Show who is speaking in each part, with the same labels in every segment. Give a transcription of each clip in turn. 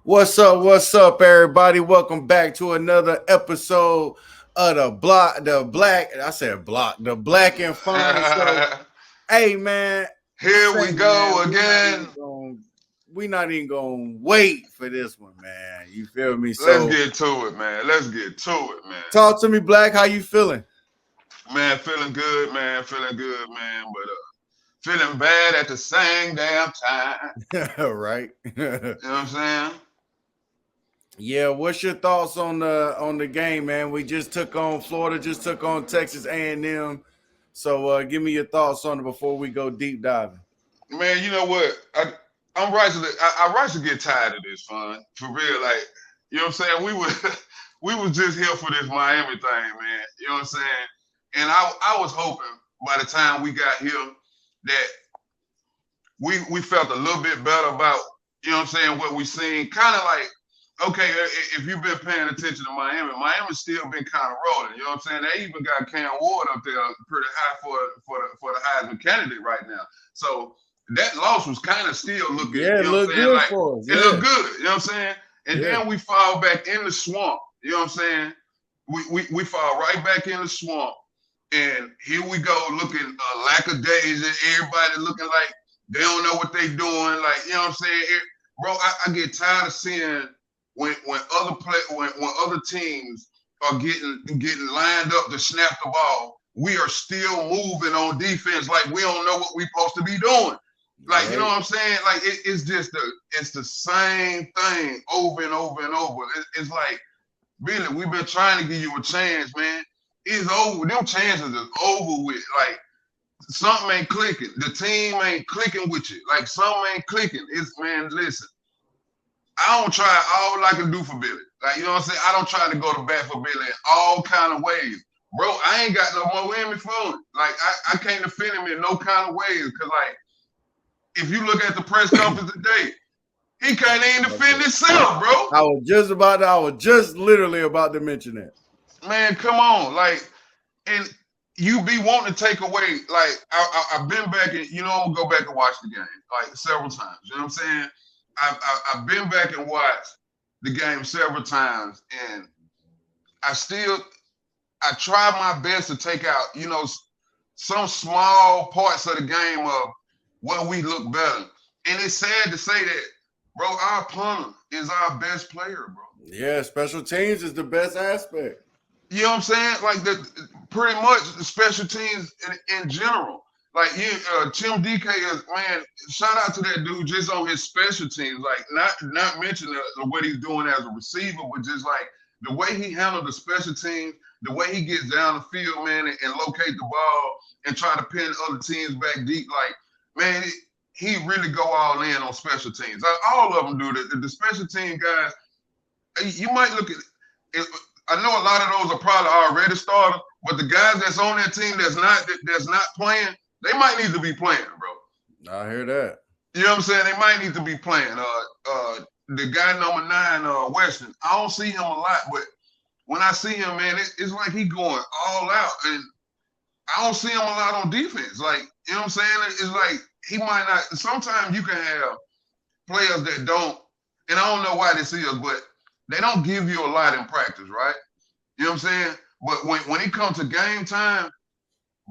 Speaker 1: What's up, everybody? Welcome back to another episode of the Blakk and Fonz show. Hey man,
Speaker 2: Here we
Speaker 1: man,
Speaker 2: go again.
Speaker 1: we not even gonna wait for this one, man. You feel me?
Speaker 2: Let's
Speaker 1: So
Speaker 2: get to it, man. Let's get to it, man.
Speaker 1: talk to me, Blakk. How you feeling?
Speaker 2: Man, feeling good, man. Feeling good, man. But feeling bad at the same damn time.
Speaker 1: Right.
Speaker 2: You know what I'm saying?
Speaker 1: Yeah, what's your thoughts on the game, man? We just took on Florida, just took on Texas A&M. So give me your thoughts on it before we go deep diving.
Speaker 2: Man, you know what? I'm right to I right to get tired of this fun. For real. Like, you know what I'm saying? We was just here for this Miami thing, man. You know what I'm saying? And I was hoping by the time we got here that we felt a little bit better about, you know what I'm saying, what we seen. Kind of like, okay, if you've been paying attention to Miami's still been kind of rolling. You know what I'm saying? They even got Cam Ward up there pretty high for the Heisman candidate right now. So that loss was kind of still looking,
Speaker 1: Yeah,
Speaker 2: you
Speaker 1: it
Speaker 2: know what I'm
Speaker 1: looked
Speaker 2: saying?
Speaker 1: good
Speaker 2: Like
Speaker 1: for us.
Speaker 2: it looked good, you know what I'm saying? And
Speaker 1: Yeah.
Speaker 2: then we fall back in the swamp. You know what I'm saying? We fall right back in the swamp. And here we go looking lackadaisy. Everybody looking like they don't know what they doing. Like, you know what I'm saying? Bro, I get tired of seeing when other teams are getting lined up to snap the ball, we are still moving on defense like we don't know what we're supposed to be doing. Like, you know what I'm saying? Like it's the same thing over and over and over. It's like, really, we've been trying to give you a chance, man. It's over. Them chances is over with. Like, something ain't clicking. The team ain't clicking with you. Like, something ain't clicking. It's, man, listen. I don't try all I can do for Billy. Like, you know what I'm saying? I don't try to go to bat for Billy in all kind of ways. Bro, I ain't got no more in me for him. Like, I can't defend him in no kind of ways. Because, like, if you look at the press conference today, he can't even defend himself, bro.
Speaker 1: I was just literally about to mention that.
Speaker 2: Man, come on. Like, and you be wanting to take away, like, I've been back and, you know, I'm going to go back and watch the game, like, several times. You know what I'm saying? I've been back and watched the game several times, and I try my best to take out, you know, some small parts of the game of where we look better. And it's sad to say that, bro, our punter is our best player, bro.
Speaker 1: Yeah, special teams is the best aspect.
Speaker 2: You know what I'm saying? Like, pretty much the special teams in general. Like, Tim DK is, man, shout out to that dude just on his special teams. Like, not mention what he's doing as a receiver, but just like the way he handled the special teams, the way he gets down the field, man, and locate the ball and try to pin other teams back deep. Like, man, he really go all in on special teams. Like, all of them do that. The special team guys, you might look at it. I know a lot of those are probably already started, but the guys that's on that team that's not playing, they might need to be playing, bro.
Speaker 1: I hear that.
Speaker 2: You know what I'm saying? They might need to be playing. The guy number 9, Weston, I don't see him a lot, but when I see him, man, it's like he going all out, and I don't see him a lot on defense. Like, you know what I'm saying? It's like he might not. Sometimes you can have players that don't, and I don't know why this is, but they don't give you a lot in practice, right? You know what I'm saying? But when it comes to game time,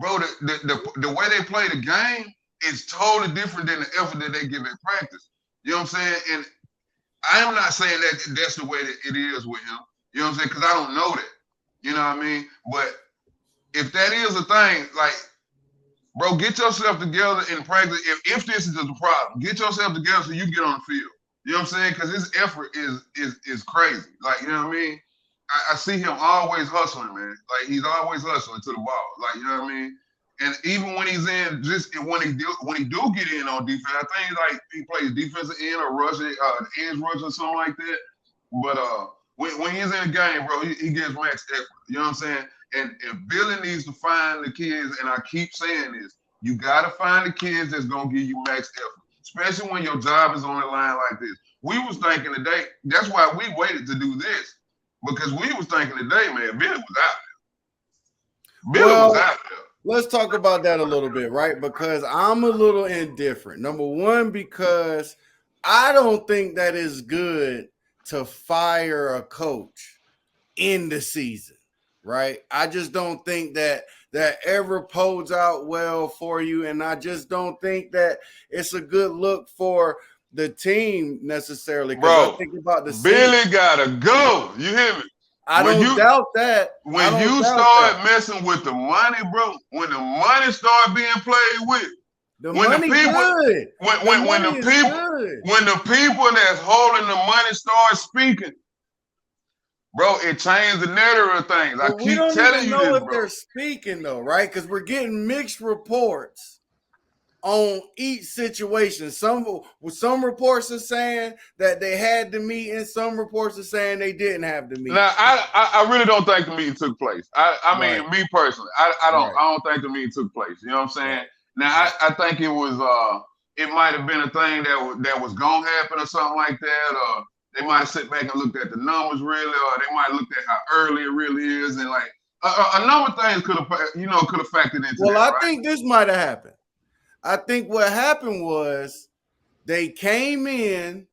Speaker 2: bro, the way they play the game is totally different than the effort that they give in practice. You know what I'm saying? And I am not saying that that's the way that it is with him. You know what I'm saying? Because I don't know that. You know what I mean? But if that is a thing, like, bro, get yourself together in practice. If this is the problem, get yourself together so you can get on the field. You know what I'm saying? Because his effort is crazy. Like, you know what I mean? I see him always hustling, man. Like, he's always hustling to the ball. Like, you know what I mean? And even when he's in, just when he do get in on defense, I think like he plays defensive end or rush, edge rush or something like that. But when he's in the game, bro, he gives max effort. You know what I'm saying? And Billy needs to find the kids, and I keep saying this, you got to find the kids that's going to give you max effort, especially when your job is on the line like this. We was thinking today, that's why we waited to do this, because we was thinking today, man, Billy was out there. Billy was out there.
Speaker 1: Let's talk about that a little bit, right? Because I'm a little indifferent. Number one, because I don't think that is good to fire a coach in the season, right? I just don't think that ever podes out well for you, and I just don't think that it's a good look for the team necessarily.
Speaker 2: Bro,
Speaker 1: I think about the
Speaker 2: Billy
Speaker 1: Saints.
Speaker 2: gotta go. You hear me?
Speaker 1: I don't doubt that.
Speaker 2: When you start messing with the money, bro, when the money start being played with,
Speaker 1: the money good.
Speaker 2: When the people that's holding the money start speaking, bro, it changed the narrative of things.
Speaker 1: But we don't even know if they're speaking though, right? Because we're getting mixed reports on each situation. Some reports are saying that they had the meeting. Some reports are saying they didn't have the meeting.
Speaker 2: Now, I really don't think the meeting took place. I mean, me personally, I don't think the meeting took place. You know what I'm saying? Right. Now, I think it was it might have been a thing that was gonna happen or something like that, or they might have sat back and looked at the numbers really, or they might have looked at how early it really is, and like a number of things could have factored into.
Speaker 1: Well,
Speaker 2: I
Speaker 1: think this might have happened. I think what happened was they came in,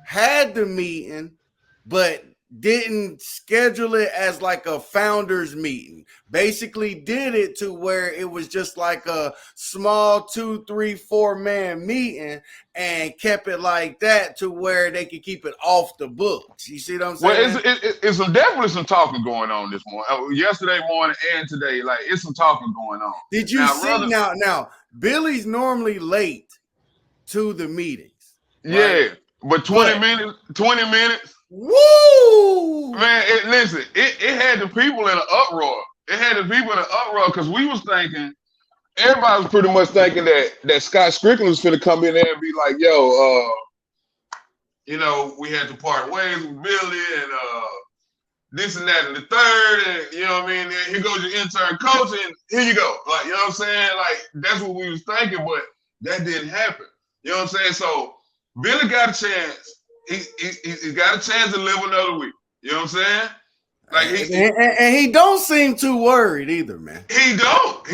Speaker 1: had the meeting, but didn't schedule it as like a founders meeting. Basically did it to where it was just like a small 2, 3, 4 man meeting and kept it like that to where they could keep it off the books. You see what I'm saying?
Speaker 2: Well, it's definitely some talking going on this morning. Yesterday morning and today, like it's some talking going on.
Speaker 1: Did you see now Billy's normally late to the meetings.
Speaker 2: Right? Yeah, but 20 minutes.
Speaker 1: Woo!
Speaker 2: Man, listen, it had the people in an uproar. It had the people in an uproar because we was thinking, everybody was pretty much thinking that Scott Strickland was going to come in there and be like, yo, we had to part ways with Billy and this and that and the third, and you know what I mean? And here goes your intern coach, and here you go. Like, you know what I'm saying? Like, that's what we was thinking, but that didn't happen. You know what I'm saying? So Billy got a chance. He got a chance to live another week. You know what I'm saying? Like
Speaker 1: he don't seem too worried either, man.
Speaker 2: He don't.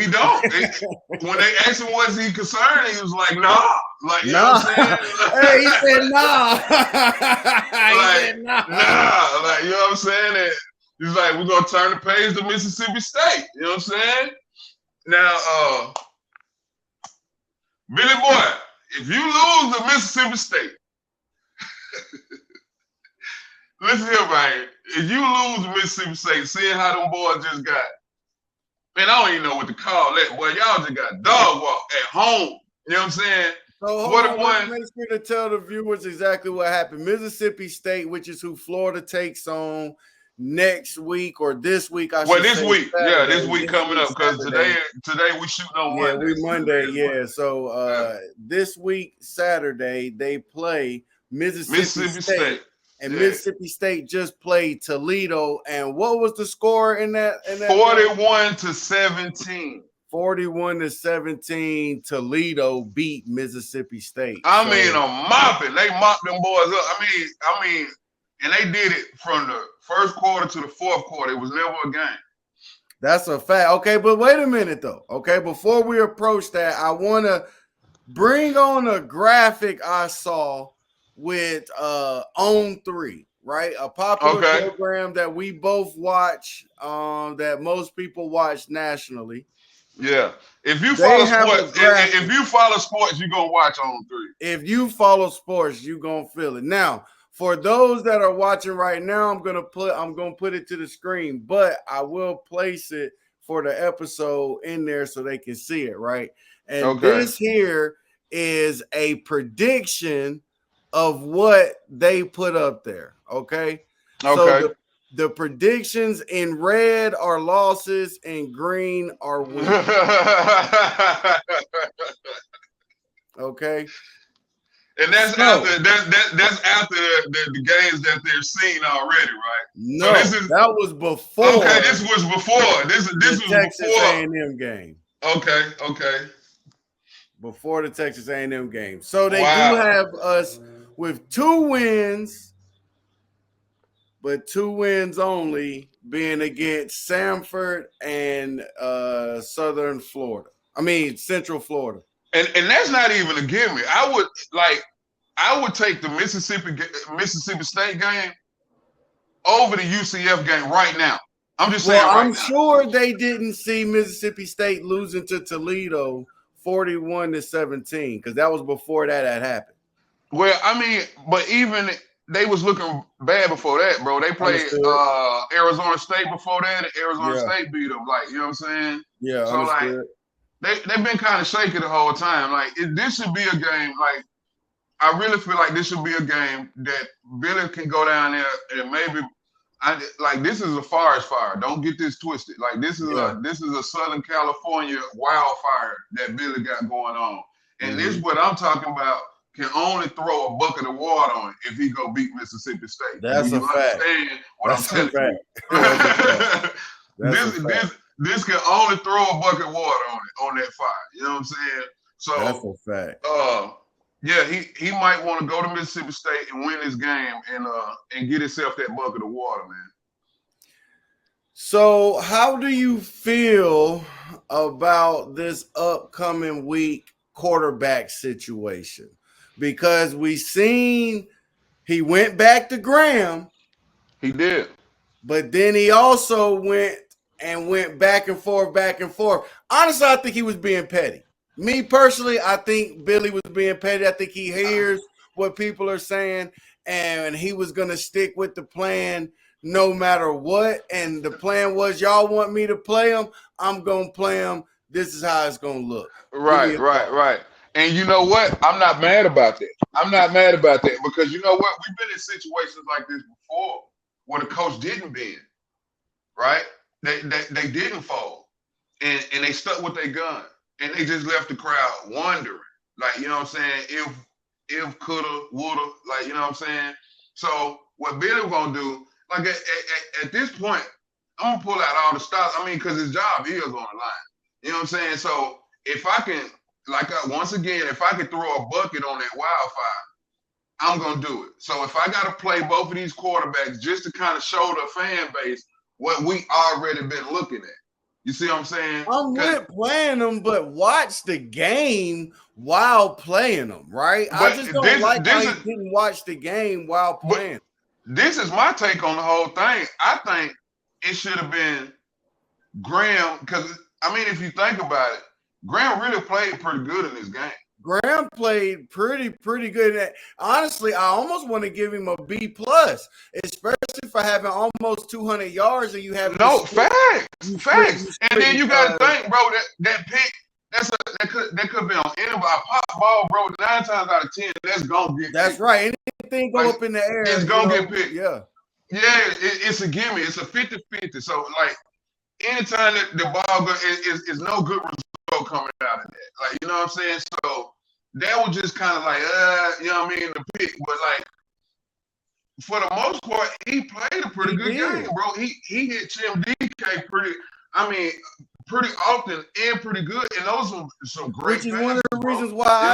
Speaker 2: When they asked him was he concerned, he was like, nah. Like, you know what I'm saying?
Speaker 1: Hey, he said nah.
Speaker 2: He said nah. Like, you know what I'm saying? And he's like, we're gonna turn the page to Mississippi State. You know what I'm saying? Now, Billy boy, if you lose to Mississippi State, listen here, man. If you lose to Mississippi State, seeing how them boys just got, man, I don't even know what to call that. Boy, y'all just got dog walk at home. You know what I'm saying?
Speaker 1: So make sure to tell the viewers exactly what happened. Mississippi State, which is who Florida takes on next week or this week.
Speaker 2: This week. Saturday. Yeah, this week coming up because today we shooting on Monday.
Speaker 1: Yeah, we Monday. Yeah, so this week Saturday they play Mississippi State. And Mississippi State just played Toledo. And what was the score in that
Speaker 2: 41-17.
Speaker 1: 41-17. Toledo beat Mississippi State.
Speaker 2: I mean, a mopping. They mopped them boys up. I mean, and they did it from the first quarter to the fourth quarter. It was never a game.
Speaker 1: That's a fact. Okay, but wait a minute though. Okay, before we approach that, I want to bring on a graphic I saw with On 3, right? A popular program that we both watch, that most people watch nationally.
Speaker 2: Yeah. If you follow sports, you're gonna watch On 3.
Speaker 1: If you follow sports, you're gonna feel it. Now, for those that are watching right now, I'm gonna put it to the screen, but I will place it for the episode in there so they can see it, right? And this here is a prediction of what they put up there. Okay. So the predictions in red are losses and green are wins. Okay.
Speaker 2: And that's after the games that they're seeing already, right?
Speaker 1: No, that was before.
Speaker 2: Okay, this was before. This was
Speaker 1: Texas
Speaker 2: before
Speaker 1: A&M game.
Speaker 2: Okay.
Speaker 1: Before the Texas A&M game. So they do have us with 2 wins, but 2 wins only, being against Samford and Central Florida.
Speaker 2: And that's not even a gimme. I would take the Mississippi State game over the UCF game right now. I'm just saying
Speaker 1: Well,
Speaker 2: right
Speaker 1: I'm
Speaker 2: now.
Speaker 1: sure they didn't see Mississippi State losing to Toledo 41-17 because that was before that had happened.
Speaker 2: Well, I mean, but even they was looking bad before that, bro. They played
Speaker 1: Understood.
Speaker 2: Arizona State before that, and Arizona
Speaker 1: Yeah.
Speaker 2: State beat them. Like, you know what I'm saying?
Speaker 1: Yeah,
Speaker 2: So like,
Speaker 1: understood.
Speaker 2: they've been kind of shaky the whole time. Like, this should be a game. Like, I really feel like this should be a game that Billy can go down there and maybe. This is a forest fire. Don't get this twisted. Like this is a Southern California wildfire that Billy got going on. And this is what I'm talking about. Can only throw a bucket of water on it if he go beat Mississippi State.
Speaker 1: That's
Speaker 2: Do you
Speaker 1: a fact.
Speaker 2: understand what
Speaker 1: That's
Speaker 2: I'm telling you? This can only throw a bucket of water on that fire. You know what I'm saying? So
Speaker 1: that's a fact.
Speaker 2: Yeah, he might want to go to Mississippi State and win this game and get himself that bucket of water, man.
Speaker 1: So, how do you feel about this upcoming week quarterback situation? Because we seen he went back to Graham.
Speaker 2: He did.
Speaker 1: But then he also went back and forth, back and forth. Honestly, I think he was being petty. Me personally, I think Billy was being petty. I think he hears what people are saying, and he was going to stick with the plan no matter what. And the plan was, y'all want me to play him? I'm going to play him. This is how it's going to look.
Speaker 2: Right. And you know what? I'm not mad about that. Because you know what? We've been in situations like this before where the coach didn't bend, right? They didn't fold, and they stuck with their gun. And they just left the crowd wondering, like, you know what I'm saying, if, coulda, woulda, like, you know what I'm saying? So what Billy gonna do, like at this point, I'm gonna pull out all the stops. I mean, because his job is on the line. You know what I'm saying? So if I can, once again, if I can throw a bucket on that wildfire, I'm gonna do it. So if I gotta play both of these quarterbacks just to kind of show the fan base what we already been looking at. You see what I'm saying?
Speaker 1: I'm with playing them, but watch the game while playing them, right? I just don't like how you didn't watch the game while playing.
Speaker 2: This is my take on the whole thing. I think it should have been Graham, because, I mean, if you think about it, Graham really played pretty good in this game.
Speaker 1: Graham played pretty good. Honestly, I almost want to give him a B+, especially for having almost 200 yards and you have
Speaker 2: facts. And then you got to think, bro, that pick, that could be on anybody. A pop ball, bro, 9 times out of 10, that's gonna get
Speaker 1: That's picked. Right. Anything go up in the air,
Speaker 2: it's gonna get picked.
Speaker 1: Yeah,
Speaker 2: it's a gimme. It's a 50-50. So, like, anytime that the ball is no good result coming out of that. Like, you know what I'm saying? So that was just kind of like, you know what I mean, the pick. But, like, for the most part, he played a pretty good game, bro. He hit Tim DK pretty often and pretty good. And those are some great
Speaker 1: Which is one of the reasons why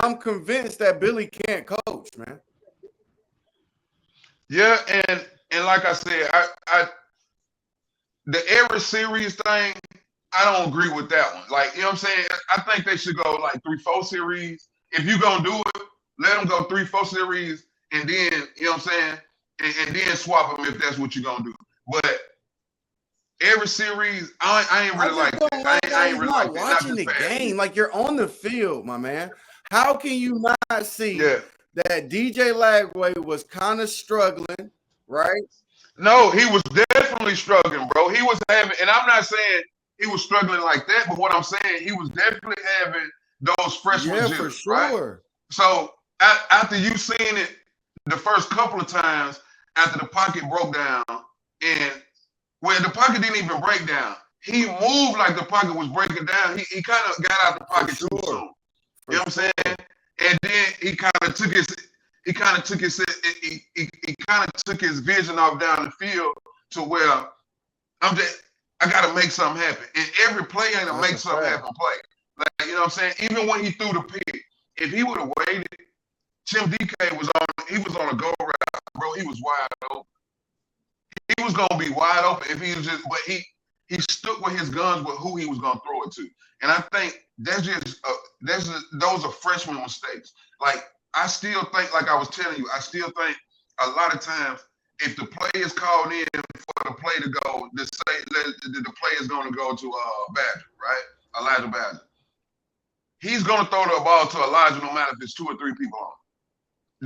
Speaker 1: I'm convinced that Billy can't coach, man.
Speaker 2: Yeah, and like I said, I the every series thing, I don't agree with that one. Like, you know what I'm saying? I think they should go like 3-4 series. If you're going to do it, let them go 3-4 series and then, you know what I'm saying? And then swap them if that's what you're going to do. But every series, I ain't really like that. I ain't really like that.
Speaker 1: Watching the game, like you're on the field, my man. How can you not see that DJ Lagway was kind of struggling, right?
Speaker 2: No, he was definitely struggling, bro. He was having, and I'm not saying he was struggling like that, but what I'm saying, he was definitely having those freshman jitters,
Speaker 1: for sure.
Speaker 2: Right? So after you seen it the first couple of times, after the pocket broke down, and when the pocket didn't even break down, he moved like the pocket was breaking down. He kind of got out the pocket too soon. You know what I'm saying? And then he kind of took his vision off down the field to where I got to make something happen. And every play ain't to make something happen play. Like, you know what I'm saying? Even when he threw the pick, if he would have waited, Tim DK was on a go route, bro. He was wide open. He was gonna be wide open if he was just, but he stuck with his guns with who he was gonna throw it to. And I think those are freshman mistakes. Like, I still think, like I was telling you, I still think a lot of times if the play is called in for the play to go, the play is going to go to Badger, right? Elijah Badger. He's going to throw the ball to Elijah no matter if it's 2 or 3 people on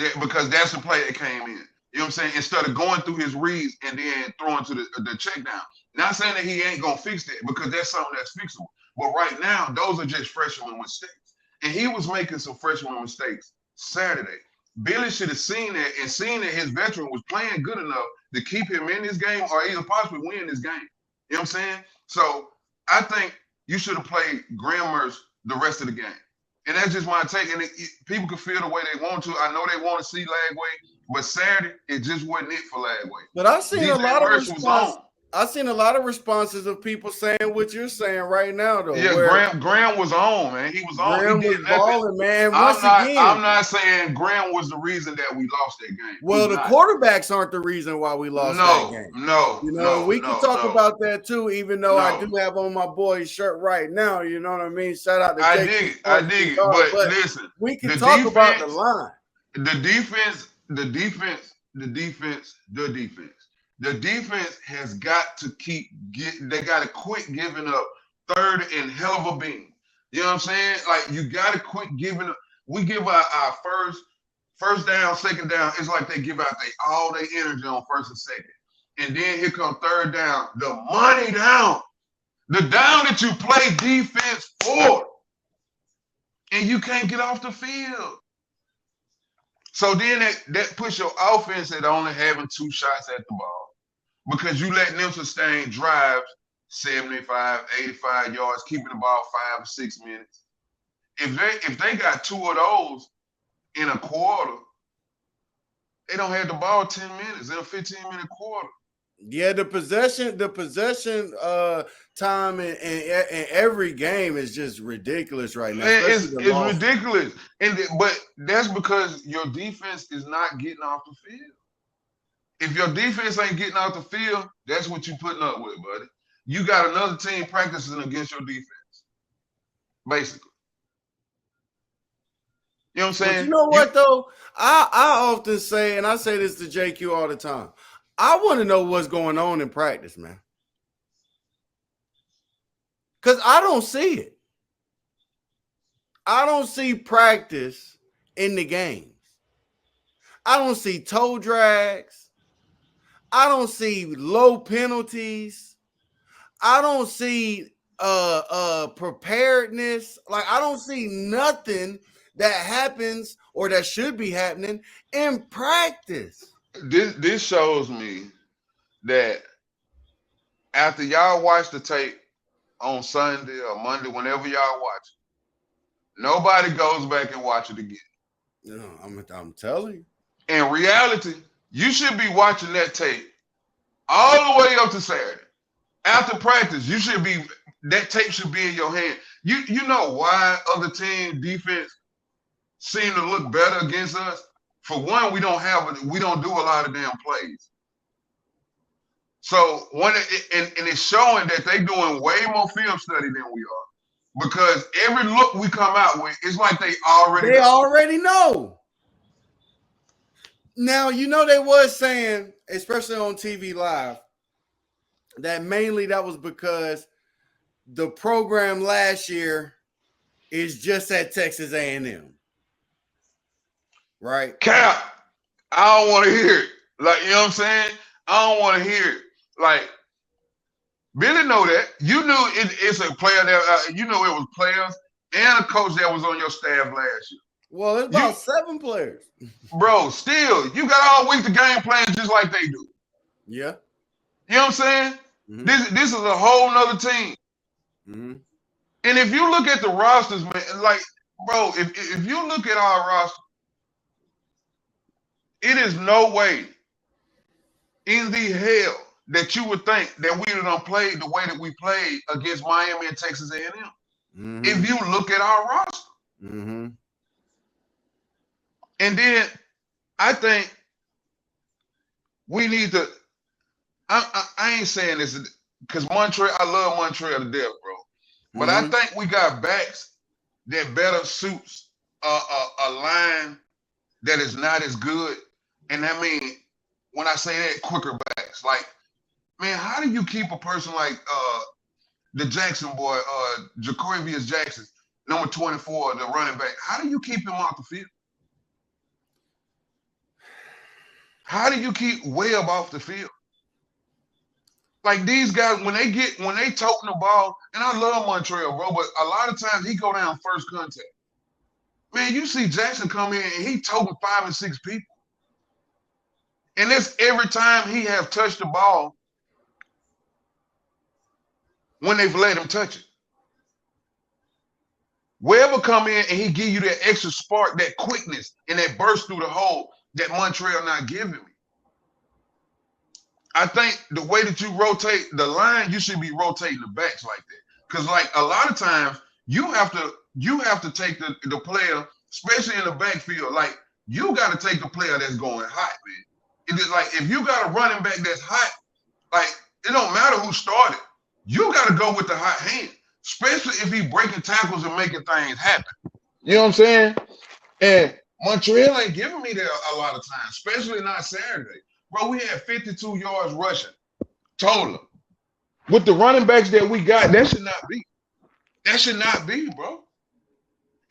Speaker 2: it. Because that's the play that came in. You know what I'm saying? Instead of going through his reads and then throwing to the check down. Not saying that he ain't going to fix that because that's something that's fixable. But right now, those are just freshman mistakes. And he was making some freshman mistakes Saturday. Billy should have seen that and seen that his veteran was playing good enough to keep him in this game or either possibly win this game. You know what I'm saying? So I think you should have played Graham Mertz the rest of the game. And that's just my take. And people can feel the way they want to. I know they want to see Lagway, but Saturday, it just wasn't it for Lagway.
Speaker 1: But I've seen a lot of responses. I've seen a lot of responses of people saying what you're saying right now, though.
Speaker 2: Yeah, Graham was on, man. He was on.
Speaker 1: Graham was balling, man.
Speaker 2: I'm not saying Graham was the reason that we lost that game.
Speaker 1: Well, the quarterbacks aren't the reason why we lost that game. We can talk about that too, even though I do have on my boy's shirt right now. You know what I mean? Shout out to
Speaker 2: I dig it. But listen,
Speaker 1: we can talk about the line.
Speaker 2: The defense has got to they got to quit giving up third and hell of a beam. You know what I'm saying? Like, you got to quit giving up. We give our first down, second down. It's like they give out all their energy on first and second. And then here comes third down, the money down. The down that you play defense for. And you can't get off the field. So then that puts your offense at only having 2 shots at the ball. Because you letting them sustain drives 75, 85 yards, keeping the ball 5 or 6 minutes. If they got 2 of those in a quarter, they don't have the ball 10 minutes in a 15-minute quarter.
Speaker 1: Yeah, the possession time in every game is just ridiculous right now.
Speaker 2: It's ridiculous. But that's because your defense is not getting off the field. If your defense ain't getting off the field, that's what you're putting up with, buddy. You got another team practicing against your defense, basically. You know what I'm saying?
Speaker 1: But you know what, though? I often say, and I say this to JQ all the time, I want to know what's going on in practice, man. Because I don't see it. I don't see practice in the games. I don't see toe drags. I don't see low penalties. I don't see preparedness. Like, I don't see nothing that happens or that should be happening in practice.
Speaker 2: This shows me that after y'all watch the tape on Sunday or Monday, whenever y'all watch it, nobody goes back and watch it again.
Speaker 1: No, I'm telling you.
Speaker 2: In reality, you should be watching that tape all the way up to Saturday. After practice, that tape should be in your hand. You know why other team defense seem to look better against us? For one, we don't do a lot of damn plays. So it's showing that they doing way more film study than we are. Because every look we come out with, it's like they already know.
Speaker 1: Now, you know, they was saying, especially on TV Live, that mainly that was because the program last year is just at Texas A&M. Right?
Speaker 2: Cap, I don't want to hear it. Like, you know what I'm saying? I don't want to hear it. Like, Billy know that. You knew it's a player that, you know, it was players and a coach that was on your staff last year.
Speaker 1: Well, it's about 7 players.
Speaker 2: Bro, still, you got all week the game plan just like they do.
Speaker 1: Yeah.
Speaker 2: You know what I'm saying? Mm-hmm. This is a whole nother team. Mm-hmm. And if you look at the rosters, man, like, bro, if you look at our roster, it is no way in the hell that you would think that we would have played the way that we played against Miami and Texas A&M. Mm-hmm. If you look at our roster. Mm-hmm. And then I think we need to. I ain't saying this because Montreal, I love Montreal to death, bro. But I think we got backs that better suits a line that is not as good. And I mean, when I say that, quicker backs. Like, man, how do you keep a person like the Jackson boy, Jacobius Jackson, number 24, the running back? How do you keep him off the field? How do you keep Webb off the field? Like these guys, when they toting the ball, and I love Montreal, bro, but a lot of times he go down first contact. Man, you see Jackson come in and he toting 5 and 6 people. And this every time he have touched the ball when they've let him touch it. Wherever come in and he give you that extra spark, that quickness, and that burst through the hole that Montreal not giving me. I think the way that you rotate the line, you should be rotating the backs like that. Because like a lot of times you have to take the player, especially in the backfield, like you got to take the player that's going hot, man. It is like if you got a running back that's hot, like it don't matter who started. You got to go with the hot hand, especially if he breaking tackles and making things happen. You know what I'm saying? And Montreal ain't giving me that a lot of times, especially not Saturday. Bro, we had 52 yards rushing total. With the running backs that we got, that should not be. That should not be, bro.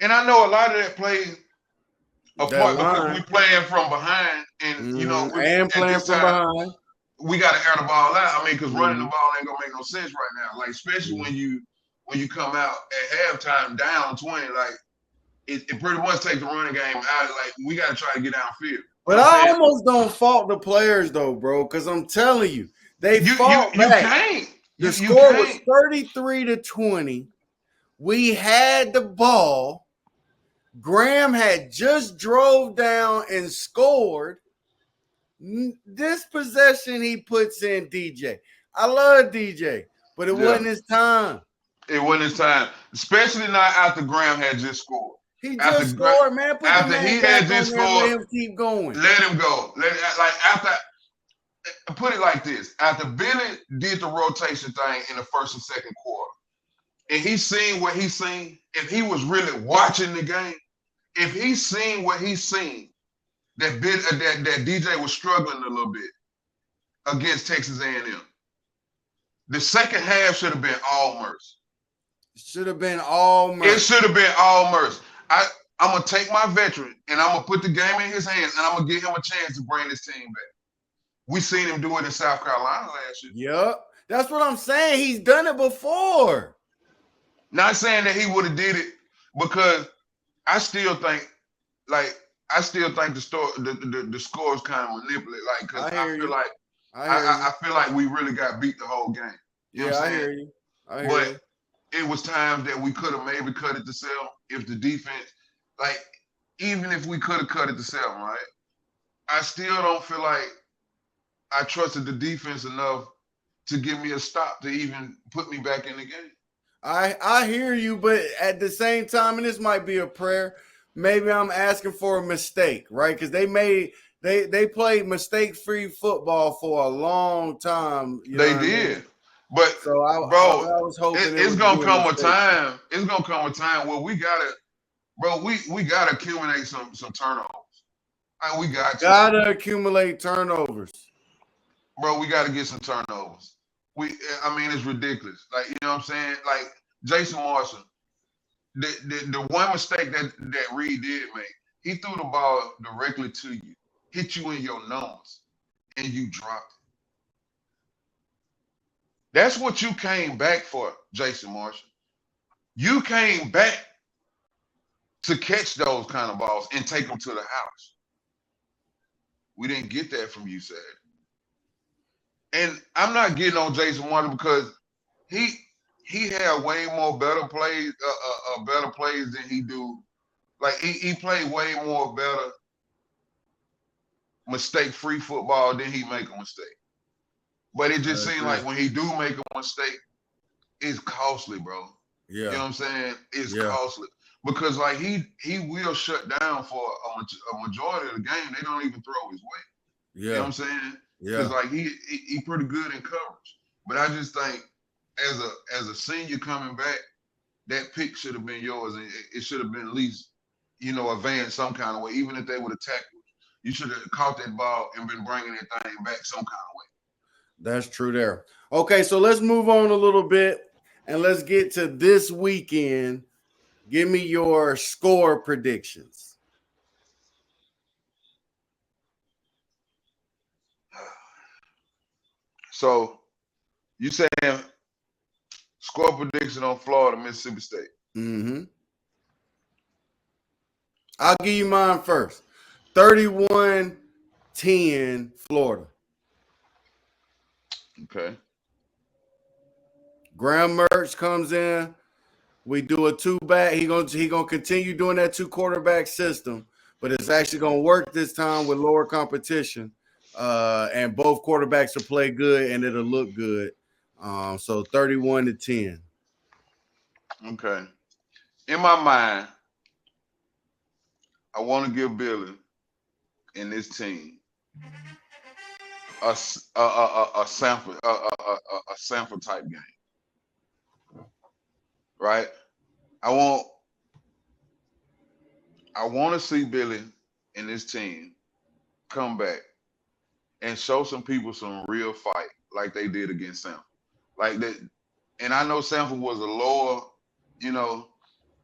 Speaker 2: And I know a lot of that plays a part because we playing from behind, and you know,
Speaker 1: and playing from behind.
Speaker 2: We got to air the ball out. I mean, because running the ball ain't gonna make no sense right now. Like especially when you come out at halftime down 20, like it pretty much takes the running game out. Like we got to try to get downfield.
Speaker 1: But I almost don't fault the players though, bro, because I'm telling you, they fought back. The score was 33-20. We had the ball. Graham had just drove down and scored. This possession he puts in DJ. I love DJ, but it wasn't his time.
Speaker 2: It wasn't his time, especially not after Graham had just scored.
Speaker 1: He just scored, man. Put
Speaker 2: after he had just scored,
Speaker 1: let him keep going.
Speaker 2: Let him go. Put it like this: after Billy did the rotation thing in the first and second quarter, and he seen what he seen, if he was really watching the game, if he seen what he seen, that DJ was struggling a little bit against Texas A&M. The second half should have been all Merce.
Speaker 1: It should have been all Merce.
Speaker 2: It should have been all Merce. I'm going to take my veteran and I'm going to put the game in his hands and I'm going to give him a chance to bring this team back. We seen him do it in South Carolina last year.
Speaker 1: Yep. That's what I'm saying. He's done it before.
Speaker 2: Not saying that he would have did it because I still think the score is kind of manipulated. Like, because I feel like we really got beat the whole game. You know what I'm saying?
Speaker 1: I hear you.
Speaker 2: It was times that we could have maybe cut it to 7 if the defense, like, even if we could have cut it to 7, right? I still don't feel like I trusted the defense enough to give me a stop to even put me back in the game.
Speaker 1: I hear you, but at the same time, and this might be a prayer, maybe I'm asking for a mistake, right? Because they played mistake-free football for a long time.
Speaker 2: They did. But
Speaker 1: so I was hoping
Speaker 2: it's gonna come a time. It's gonna come a time where we gotta accumulate some turnovers. We gotta
Speaker 1: accumulate turnovers.
Speaker 2: Bro, we gotta get some turnovers. It's ridiculous. Like, you know what I'm saying? Like Jason Marshall, the one mistake that Reed did make, he threw the ball directly to you, hit you in your nose, and you dropped it. That's what you came back for, Jason Marshall. You came back to catch those kind of balls and take them to the house. We didn't get that from you, Saturday. And I'm not getting on Jason Marshall because he had way more better plays than he do. Like he played way more better mistake-free football than he make a mistake. But it just seems like when he do make a mistake, it's costly, bro. Yeah. You know what I'm saying? It's costly. Because like he will shut down for a majority of the game. They don't even throw his way. Yeah. You know what I'm saying? Yeah. Because like he pretty good in coverage. But I just think as a senior coming back, that pick should have been yours, and it should have been at least, advanced some kind of way, even if they would have tackled. you should have caught that ball and been bringing that thing back some kind of way.
Speaker 1: That's true there. Okay, so let's move on a little bit and let's get to this weekend. Give me your score predictions.
Speaker 2: So you saying score prediction on Florida, Mississippi State?
Speaker 1: Mm-hmm. I'll give you mine first. 31-10 Florida.
Speaker 2: Okay.
Speaker 1: Graham Mertz comes in. We do a two-back. He gonna continue doing that two-quarterback system, but it's actually gonna work this time with lower competition. And both quarterbacks will play good and it'll look good. So 31-10.
Speaker 2: Okay. In my mind, I want to give Billy and this team a sample type game, right? I want to see Billy and this team come back and show some people some real fight like they did against Samford. Like that, and I know Samford was a lower,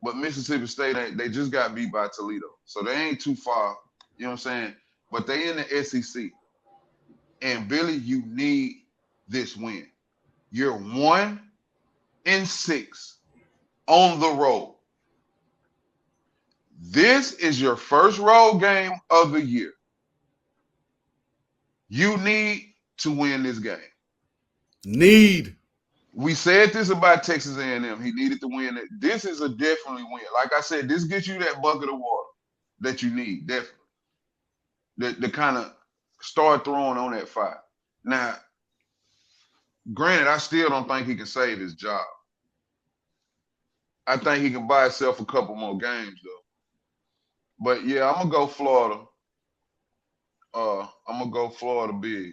Speaker 2: but Mississippi State, they just got beat by Toledo. So they ain't too far, you know what I'm saying? But they in the SEC. And Billy, you need this win. You're 1-6 on the road. This is your first road game of the year. You need to win this game. We said this about Texas A&M. He needed to win it. This is a definitely win. Like I said, this gets you that bucket of water that you need, definitely. To kind of start throwing on that fire. Now, granted, I still don't think he can save his job. I think he can buy himself a couple more games, though. But, yeah, I'm going to go Florida. I'm going to go Florida big.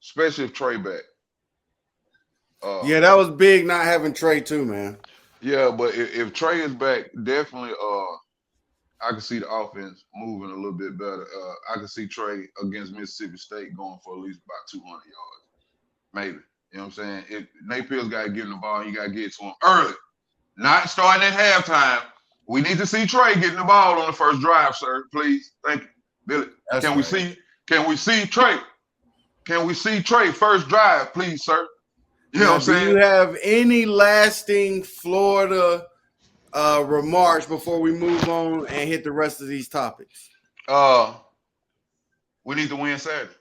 Speaker 2: Especially if Trey back.
Speaker 1: Yeah, that was big not having Trey too, man.
Speaker 2: Yeah, but if Trey is back, definitely I can see the offense moving a little bit better. I can see Trey against Mississippi State going for at least about 200 yards. Maybe. You know what I'm saying? If Napier's got to give him the ball, you got to get to him early. Not starting at halftime. We need to see Trey getting the ball on the first drive, sir. Please. Thank you. Billy. Can we see Trey? Can we see Trey first drive, please, sir? You know what I'm saying?
Speaker 1: Do you have any lasting Florida remarks before we move on and hit the rest of these topics?
Speaker 2: We need to win Saturday.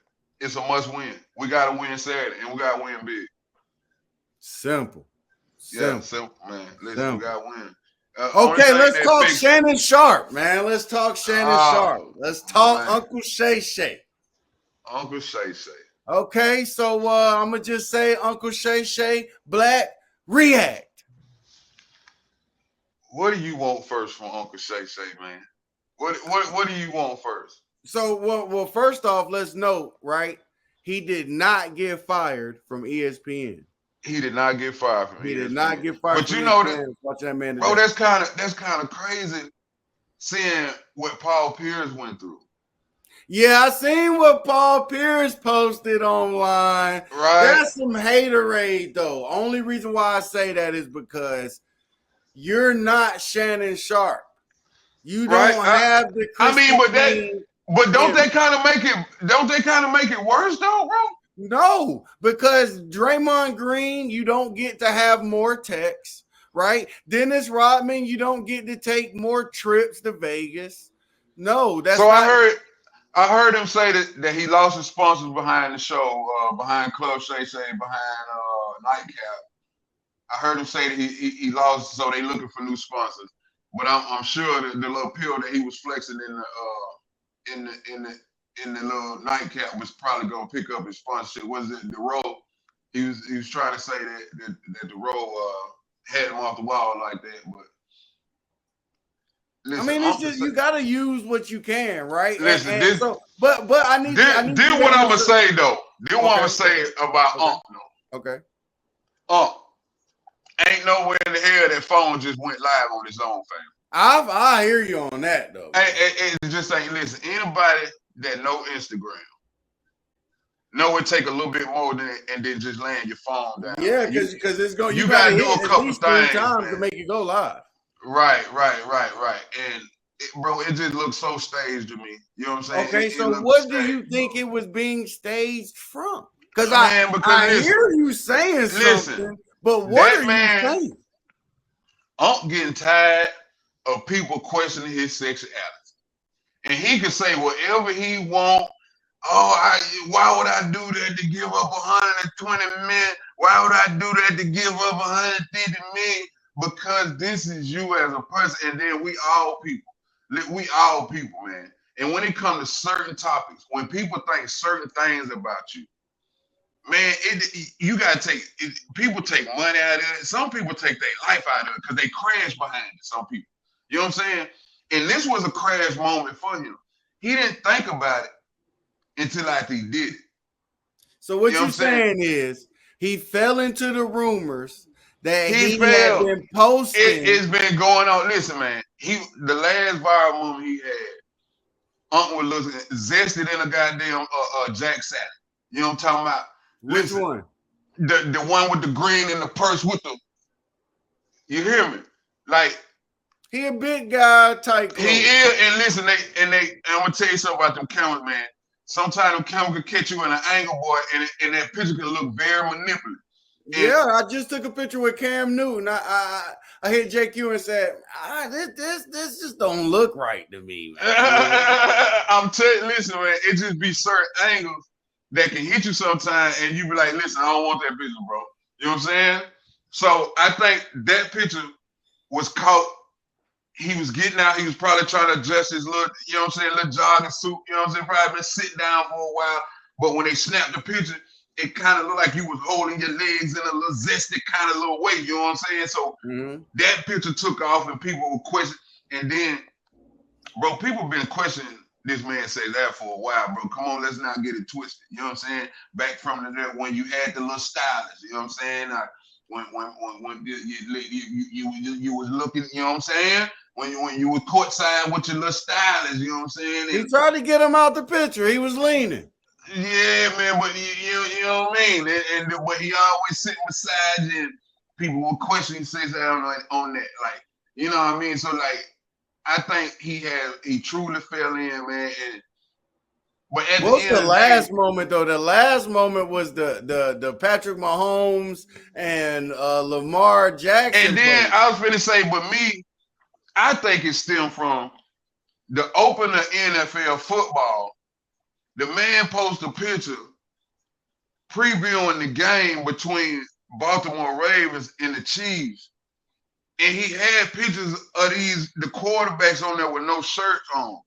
Speaker 2: It's a must win. We got to win Saturday, and we got to win big.
Speaker 1: Simple.
Speaker 2: Yeah, simple, man. Listen, we got to win.
Speaker 1: Okay, let's talk Shannon Sharp, man. Let's talk Shannon Sharp. Let's talk Uncle Shay Shay.
Speaker 2: Uncle Shay Shay.
Speaker 1: Okay, so I'm going to just say Uncle Shay Shay, Blakk, react.
Speaker 2: What do you want first from Uncle Shay Shay, man? What do you want first?
Speaker 1: So, well, first off, let's note, right? He did not get fired from ESPN.
Speaker 2: He did not get fired from ESPN.
Speaker 1: He did not get fired
Speaker 2: but
Speaker 1: from
Speaker 2: you know
Speaker 1: ESPN.
Speaker 2: that,
Speaker 1: watching that man
Speaker 2: bro, that's kind of crazy seeing what Paul Pierce went through.
Speaker 1: Yeah, I seen what Paul Pierce posted online.
Speaker 2: Right.
Speaker 1: That's some haterade, though. Only reason why I say that is because you're not Shannon Sharp. You don't have the.
Speaker 2: But don't they kind of make it? Don't they kind of make it worse, though, bro?
Speaker 1: No, because Draymond Green, you don't get to have more texts, right? Dennis Rodman, you don't get to take more trips to Vegas. No, that's
Speaker 2: so. I heard him say that he lost his sponsors behind the show, behind Club Shay Shay, behind Nightcap. I heard him say that he lost, so they looking for new sponsors. But I'm sure that the little pill that he was flexing in the little Nightcap was probably gonna pick up his sponsorship. Was it the roll? He was trying to say that the roll had him off the wall like that, but. Listen,
Speaker 1: I mean, it's just you gotta use what you can, right?
Speaker 2: Listen,
Speaker 1: but I need.
Speaker 2: Then what I'm gonna say though. Then what I'm gonna say about Unc.
Speaker 1: Okay.
Speaker 2: Unc, ain't nowhere in the hell that phone just went live on his own, fam.
Speaker 1: I hear you on that though.
Speaker 2: It just ain't, listen, anybody that know Instagram know it take a little bit more than and then just laying your phone down.
Speaker 1: Yeah, because it's going.
Speaker 2: You gotta do a
Speaker 1: at
Speaker 2: couple
Speaker 1: least 3
Speaker 2: things,
Speaker 1: times
Speaker 2: man,
Speaker 1: to make it go live.
Speaker 2: Right. And bro, it just looks so staged to me. You know what I'm saying?
Speaker 1: Okay, so what do you think it was being staged from? Because I hear you saying something, but what are you saying?
Speaker 2: I'm getting tired of people questioning his sexuality. And he can say whatever he want. Oh, why would I do that to give up 120 million? Why would I do that to give up 150 million? Because this is you as a person, and then we all people. We all people, man. And when it comes to certain topics, when people think certain things about you, man, you gotta take it. People take money out of it. Some people take their life out of it because they crash behind it. Some people, you know what I'm saying? And this was a crash moment for him. He didn't think about it until after he did it.
Speaker 1: So what you're saying is he fell into the rumors that he had been posting.
Speaker 2: It's been going on. Listen, man, the last viral moment he had, Uncle was looking zested in a goddamn Jack Saturday. You know what I'm talking about?
Speaker 1: Which one?
Speaker 2: The one with the green and the purse with the. You hear me? Like,
Speaker 1: he a big guy type.
Speaker 2: He is, and listen, I'm gonna tell you something about them cameras, man. Sometimes them cameras can catch you in an angle, boy, and that picture can look very manipulative.
Speaker 1: Yeah, I just took a picture with Cam Newton. I hit JQ and said, this just don't look right to me, man.
Speaker 2: I'm telling you, listen, man, it just be certain angles that can hit you sometimes, and you be like, listen, I don't want that picture, bro. You know what I'm saying? So I think that picture was caught. He was getting out. He was probably trying to adjust his little, you know what I'm saying, little jogging suit. You know what I'm saying? Probably been sitting down for a while. But when they snapped the picture, it kind of looked like you was holding your legs in a little zesty kind of little way. You know what I'm saying? So that picture took off and people were questioning. And then, bro, people been questioning this man say that for a while, bro. Come on, let's not get it twisted. You know what I'm saying? Back from when you had the little stylist. You know what I'm saying? When you was looking, you know what I'm saying? When you were courtside with your little stylist, you know what I'm saying?
Speaker 1: He tried to get him out the picture. He was leaning.
Speaker 2: Yeah, man, but you know what I mean? But he always sitting beside you, and people will question says on that. Like, you know what I mean? So, like, I think he truly fell in, man. But at
Speaker 1: what's the last moment though? The last moment was the Patrick Mahomes and Lamar Jackson.
Speaker 2: And then I was finna say, but me, I think it stemmed from the opener NFL football. The man posted a picture previewing the game between Baltimore Ravens and the Chiefs. And he had pictures of the quarterbacks on there with no shirts on.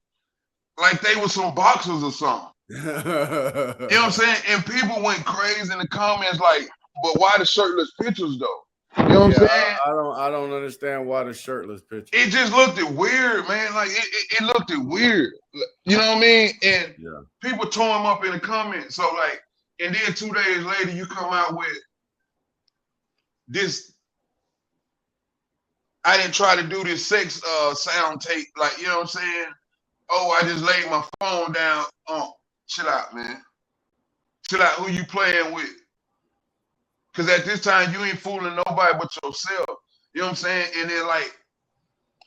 Speaker 2: Like they were some boxers or something. You know what I'm saying? And people went crazy in the comments like, but why the shirtless pictures though? You know what I'm saying?
Speaker 1: I don't understand why the shirtless picture.
Speaker 2: It just looked weird, man. Like it looked weird. You know what I mean? And people tore him up in the comments. So like, and then 2 days later, you come out with this. I didn't try to do this sex sound tape, like, you know what I'm saying? Oh, I just laid my phone down. Chill out, man. Chill out. Who you playing with? Because at this time, you ain't fooling nobody but yourself. You know what I'm saying? And then, like,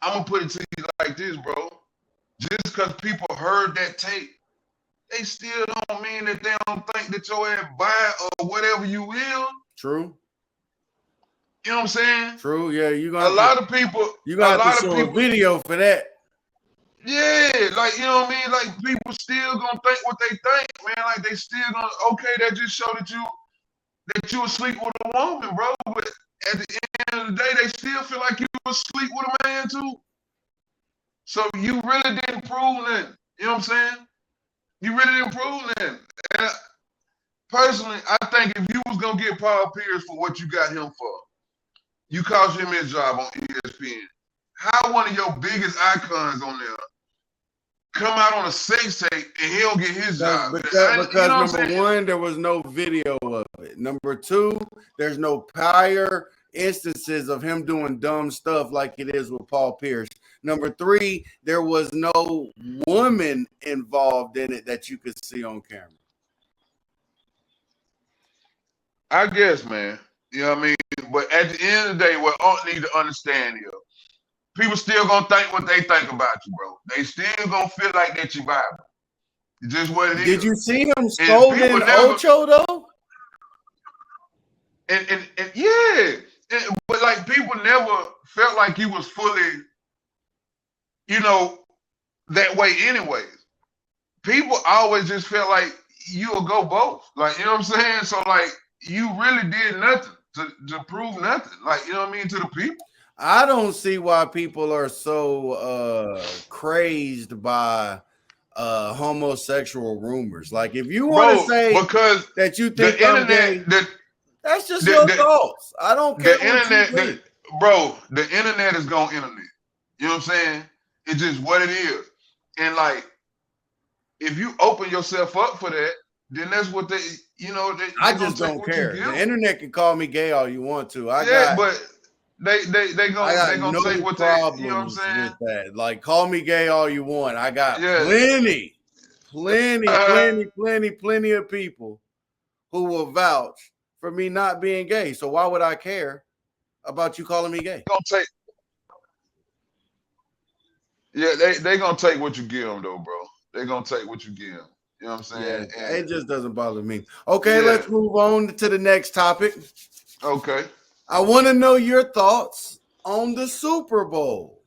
Speaker 2: I'm going to put it to you like this, bro. Just because people heard that tape, they still don't mean that they don't think that your ass buy or whatever you will.
Speaker 1: True.
Speaker 2: You know what I'm saying?
Speaker 1: True. Yeah, you got
Speaker 2: a lot of people.
Speaker 1: You got to show a video for that.
Speaker 2: Yeah, like, you know what I mean? Like, people still gonna think what they think, man. Like, they still gonna, okay, that just showed that you asleep with a woman, bro. But at the end of the day, they still feel like you asleep with a man too. So you really didn't prove nothing. You know what I'm saying? You really didn't prove nothing. And personally, I think if you was gonna get Paul Pierce for what you got him for, you cost him his job on ESPN. How one of your biggest icons on there come out on a sex tape and he don't get his job?
Speaker 1: Because you know number one, there was no video of it. Number two, there's no prior instances of him doing dumb stuff like it is with Paul Pierce. Number 3, there was no woman involved in it that you could see on camera.
Speaker 2: I guess, man. You know what I mean? But at the end of the day, what I need to understand here, people still gonna think what they think about you, bro. They still gonna feel like that you Bible. It's just what it is.
Speaker 1: Did you see him scolding Ocho though?
Speaker 2: And yeah, but like people never felt like he was fully, you know, that way anyways. People always just felt like you'll go both. Like, you know what I'm saying? So like you really did nothing to prove nothing. Like, you know what I mean, to the people.
Speaker 1: I don't see why people are so crazed by homosexual rumors. Like, if you want to say
Speaker 2: because
Speaker 1: that you think
Speaker 2: the
Speaker 1: I'm
Speaker 2: internet,
Speaker 1: gay, that's just your thoughts. I don't care.
Speaker 2: The internet, the internet is going internet. You know what I'm saying? It's just what it is. And like, if you open yourself up for that, then that's what they, you know.
Speaker 1: I just don't care. The internet can call me gay all you want to.
Speaker 2: But they gonna say what they, you know what I'm saying?
Speaker 1: With that. Like, call me gay all you want. I got plenty of people who will vouch for me not being gay. So why would I care about you calling me gay?
Speaker 2: They gonna take what you give them though, bro. They gonna take what you give them. You know what I'm saying?
Speaker 1: Yeah, it just doesn't bother me. Okay, let's move on to the next topic.
Speaker 2: Okay.
Speaker 1: I want to know your thoughts on the Super Bowl.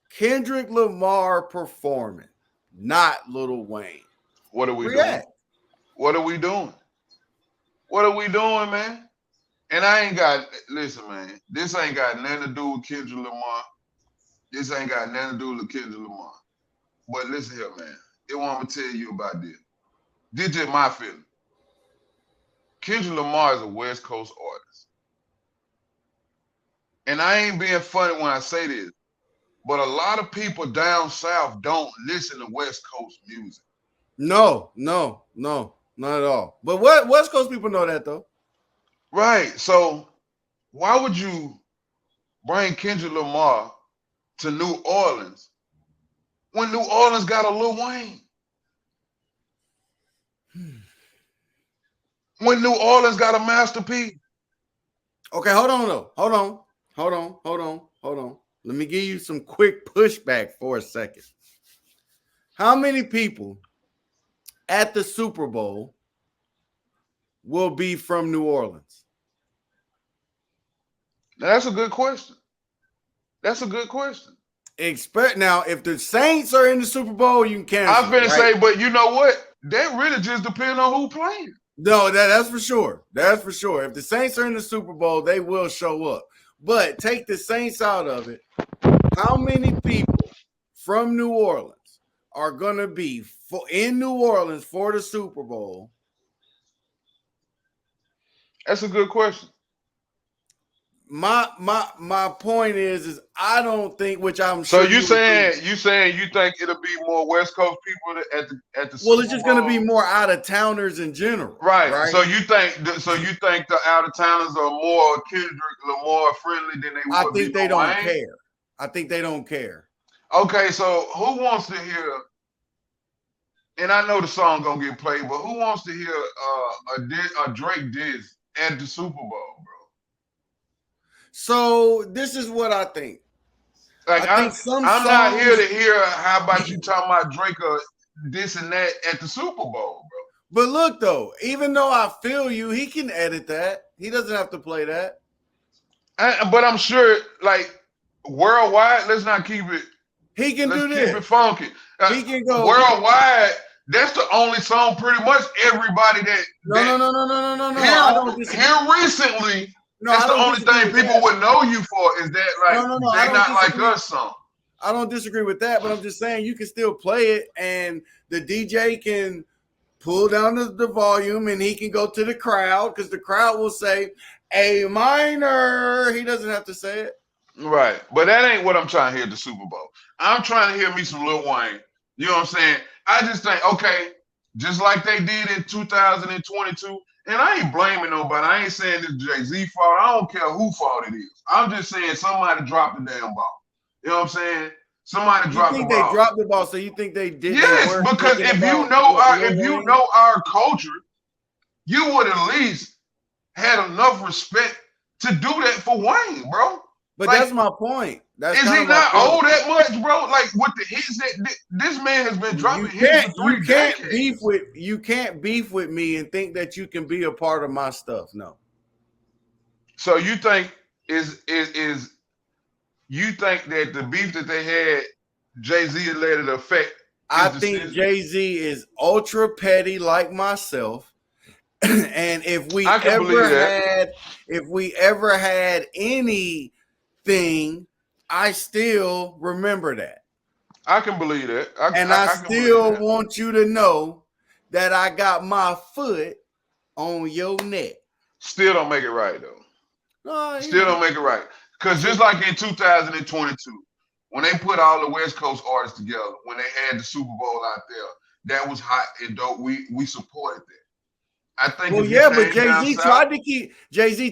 Speaker 1: Kendrick Lamar performing, not Lil Wayne.
Speaker 2: What are we doing? What are we doing? What are we doing, man? And listen, man, this ain't got nothing to do with Kendrick Lamar. This ain't got nothing to do with Kendrick Lamar. But listen here, man. They want me to tell you about this. This is my feeling. Kendrick Lamar is a West Coast artist. And I ain't being funny when I say this, but a lot of people down south don't listen to West Coast music.
Speaker 1: No, not at all. But what West Coast people know that though.
Speaker 2: Right. So why would you bring Kendrick Lamar to New Orleans when New Orleans got a Lil Wayne? When New Orleans got a Master P?
Speaker 1: Okay, hold on though. Hold on. Let me give you some quick pushback for a second. How many people at the Super Bowl will be from New Orleans?
Speaker 2: That's a good question.
Speaker 1: Now, if the Saints are in the Super Bowl, you can cancel.
Speaker 2: I'm finna say, but you know what? That really just depends on who playing.
Speaker 1: No, that's for sure. That's for sure. If the Saints are in the Super Bowl, they will show up. But take the Saints out of it. How many people from New Orleans are going to be in New Orleans for the Super Bowl?
Speaker 2: That's a good question.
Speaker 1: My point is I don't think, which I'm sure.
Speaker 2: So you saying you think it'll be more West Coast people at the Super Bowl?
Speaker 1: Well, it's just going to be more out of towners in general,
Speaker 2: right? So you think the out of towners are more Kendrick Lamar friendly than they would be?
Speaker 1: I think they don't care. I think they don't care.
Speaker 2: Okay, so who wants to hear? And I know the song gonna get played, but who wants to hear a Drake diss at the Super Bowl, bro?
Speaker 1: So this is what I think.
Speaker 2: Like, I'm not here to hear how about you talking about Drake or this and that at the Super Bowl, bro.
Speaker 1: But look though, even though I feel you, he can edit that. He doesn't have to play that.
Speaker 2: But I'm sure, like worldwide, let's not keep it.
Speaker 1: He can do this.
Speaker 2: Keep it funky.
Speaker 1: He can go
Speaker 2: worldwide. That's the only song pretty much everybody that.
Speaker 1: No. I don't disagree.
Speaker 2: Here recently. That's the only thing people would know you for is that, like, they not like us song.
Speaker 1: I don't disagree with that, but I'm just saying you can still play it, and the DJ can pull down the volume, and he can go to the crowd because the crowd will say A minor. He doesn't have to say it.
Speaker 2: Right, but that ain't what I'm trying to hear at the Super Bowl. I'm trying to hear me some Lil Wayne. You know what I'm saying? I just think, okay, just like they did in 2022. And I ain't blaming nobody. I ain't saying it's Jay-Z fault. I don't care who fault it is. I'm just saying somebody dropped the damn ball. You know what I'm saying? Somebody
Speaker 1: You
Speaker 2: dropped the
Speaker 1: think they
Speaker 2: ball.
Speaker 1: dropped the ball, so you think they did?
Speaker 2: Yes, because if you know our culture, you would at least had enough respect to do that for Wayne, bro.
Speaker 1: But
Speaker 2: like,
Speaker 1: that's my point. That's
Speaker 2: is he not old that much, bro? Like with the hits that this man has been dropping hits for 3 decades.
Speaker 1: You can't beef with me and think that you can be a part of my stuff. No.
Speaker 2: So you think you think that the beef that they had, Jay-Z let it affect?
Speaker 1: I think Jay-Z is ultra petty like myself. And if we ever had anything, I still remember that.
Speaker 2: I can believe that.
Speaker 1: I still want you to know that I got my foot on your neck.
Speaker 2: Still don't make it right though.
Speaker 1: No,
Speaker 2: still don't make it right. Because just like in 2022, when they put all the West Coast artists together, when they had the Super Bowl out there, that was hot and dope. We supported that. I think.
Speaker 1: Well, yeah, but Jay-Z tried to keep 50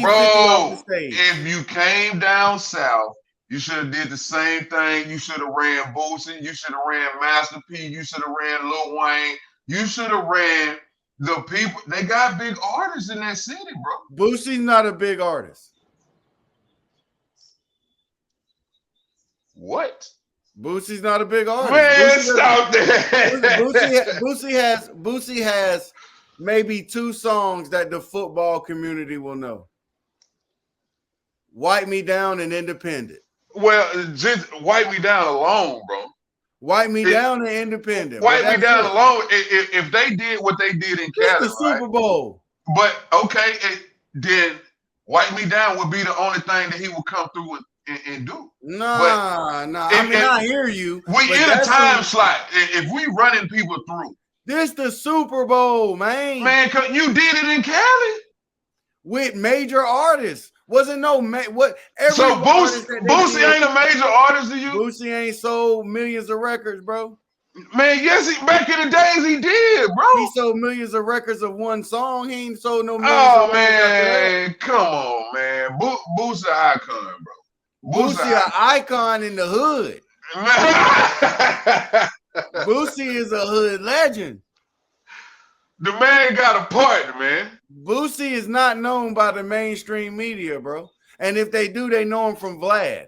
Speaker 1: off the stage.
Speaker 2: If you came down south, you should have did the same thing. You should have ran Boosie. You should have ran Master P. You should have ran Lil Wayne. You should have ran the people. They got big artists in that city, bro.
Speaker 1: Boosie's not a big artist.
Speaker 2: What?
Speaker 1: Boosie's not a big artist.
Speaker 2: Man, stop that.
Speaker 1: Boosie has maybe 2 songs that the football community will know. Wipe Me Down and Independent.
Speaker 2: Well, just Wipe Me Down alone, bro.
Speaker 1: Wipe Me Down and Independent.
Speaker 2: Wipe Me Down alone. If they did what they did in Cali,
Speaker 1: the Super Bowl.
Speaker 2: But okay, then Wipe Me Down would be the only thing that he would come through and do.
Speaker 1: Nah. I hear you.
Speaker 2: We in a time slot. If we running people through.
Speaker 1: This the Super Bowl, man.
Speaker 2: Man, you did it in Cali
Speaker 1: with major artists. Wasn't so
Speaker 2: Boosie ain't a major artist to you?
Speaker 1: Boosie ain't sold millions of records, bro.
Speaker 2: Man, yes, back in the days he did, bro.
Speaker 1: He sold millions of records of one song. He ain't sold no millions
Speaker 2: of man, come on, man. Boosie an icon, bro.
Speaker 1: Boosie an icon in the hood. Boosie is a hood legend.
Speaker 2: The man got a partner, man.
Speaker 1: Boosie is not known by the mainstream media, bro. And if they do, they know him from Vlad.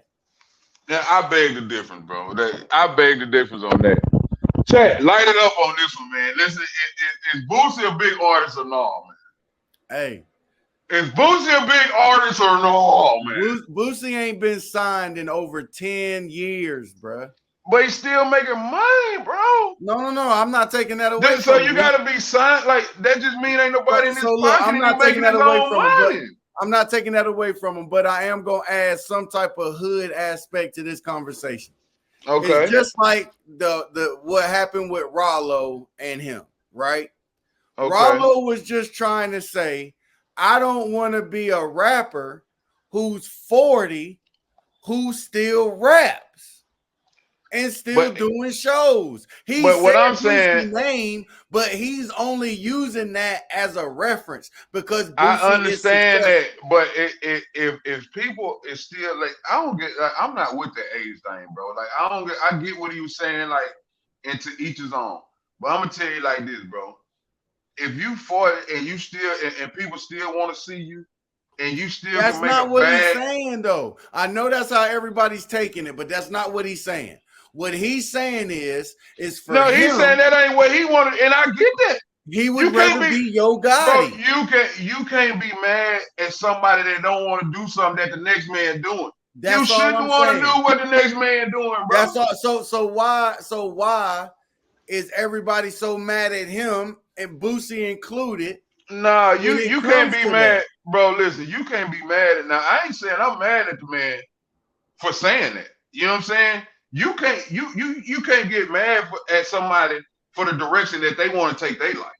Speaker 2: Yeah, I beg the difference, bro. I beg the difference on that. Chat, light it up on this one, man. Listen, is Boosie a big artist or no, man?
Speaker 1: Hey.
Speaker 2: Is Boosie a big artist or no, man?
Speaker 1: Boosie ain't been signed in over 10 years, bro.
Speaker 2: But he's still making money, bro.
Speaker 1: No. I'm not taking that away.
Speaker 2: So you gotta be signed. Like that just mean ain't nobody in this pocket.
Speaker 1: I'm not taking that away from him. I'm not taking that away from him, but I am gonna add some type of hood aspect to this conversation.
Speaker 2: Okay.
Speaker 1: It's just like the what happened with Rollo and him, right? Okay. Rollo was just trying to say, I don't want to be a rapper who's 40 who still raps. And still doing shows.
Speaker 2: But what I'm saying,
Speaker 1: name, but he's only using that as a reference because Boosie
Speaker 2: I understand that. But if people is still like, I don't get. Like, I'm not with the age thing, bro. Like I get what he was saying. Like, and to each his own. But I'm gonna tell you like this, bro. If you 40 and you still and people still want to see you. And you still
Speaker 1: that's not what he's saying, though. I know that's how everybody's taking it, but that's not what he's saying. What he's saying is for him.
Speaker 2: He's saying that ain't what he wanted, and I get that.
Speaker 1: He would rather be your guy.
Speaker 2: Bro, you can't be mad at somebody that don't want to do something that the next man doing. You shouldn't want to do what the next man doing, bro.
Speaker 1: That's all. So why is everybody so mad at him and Boosie included?
Speaker 2: Nah, you can't be mad, bro. Listen, you can't be mad at. Now I ain't saying I'm mad at the man for saying that. You know what I'm saying? You can't get mad at somebody for the direction that they want to take their life.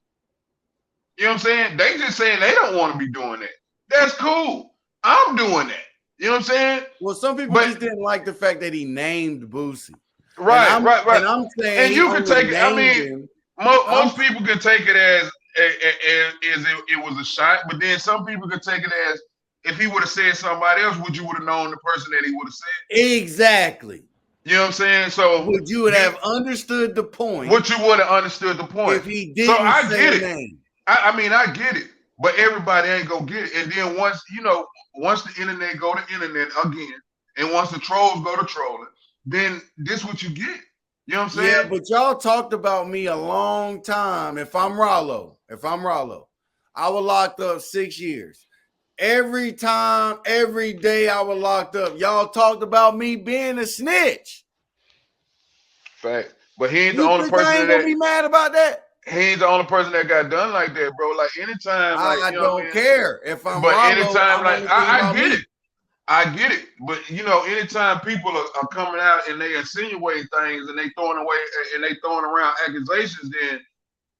Speaker 2: You know what I'm saying? They just saying they don't want to be doing that. That's cool. I'm doing that. You know what I'm saying?
Speaker 1: Well, some people just didn't like the fact that he named Boosie.
Speaker 2: Right.
Speaker 1: And I'm saying,
Speaker 2: and you can take it. I mean, Most people can take it as it was a shot, but then some people can take it as if he would have said somebody else, would you would have known the person that he would have said?
Speaker 1: Exactly.
Speaker 2: You know what I'm saying? So
Speaker 1: would you would have understood the point?
Speaker 2: What you would have understood the point
Speaker 1: if he didn't
Speaker 2: so I
Speaker 1: say
Speaker 2: get it.
Speaker 1: Name.
Speaker 2: I mean, I get it, but everybody ain't gonna get it. And then once the internet go to internet again, and once the trolls go to trolling, then this what you get. You know what I'm saying?
Speaker 1: Yeah, but y'all talked about me a long time. If I'm Rollo, I was locked up 6 years. Every time, every day I was locked up, y'all talked about me being a snitch.
Speaker 2: Fact. But he ain't the only person
Speaker 1: I ain't gonna be mad about that.
Speaker 2: He ain't the only person that got done like that, bro. Like anytime,
Speaker 1: I don't care if I'm.
Speaker 2: But
Speaker 1: Rollo,
Speaker 2: anytime, like I get it. I get it, but anytime people are coming out and they insinuate things and they throwing around accusations, then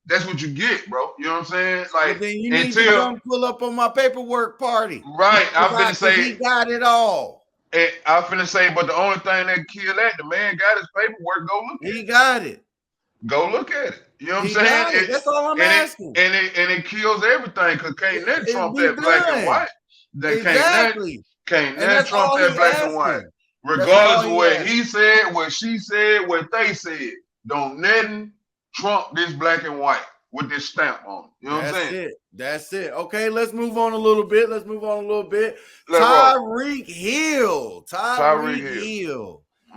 Speaker 2: that's what you get, bro. You know what I'm saying? Like,
Speaker 1: but then you need to come pull up on my paperwork party,
Speaker 2: right? I'm finna say
Speaker 1: he got it all.
Speaker 2: And I'm finna say, but the only thing that kill that, the man got his paperwork. Go look at it.
Speaker 1: He got it.
Speaker 2: Go look at it. You know what I'm saying?
Speaker 1: That's all I'm asking.
Speaker 2: And it kills everything because can't nothing trump that black and white. Can't nothing trump that black and white. Regardless of what he said, what she said, what they said, don't nothing trump this black and white with this stamp on it. You know what I'm saying?
Speaker 1: That's it. Okay, let's move on a little bit. Tyreek Hill.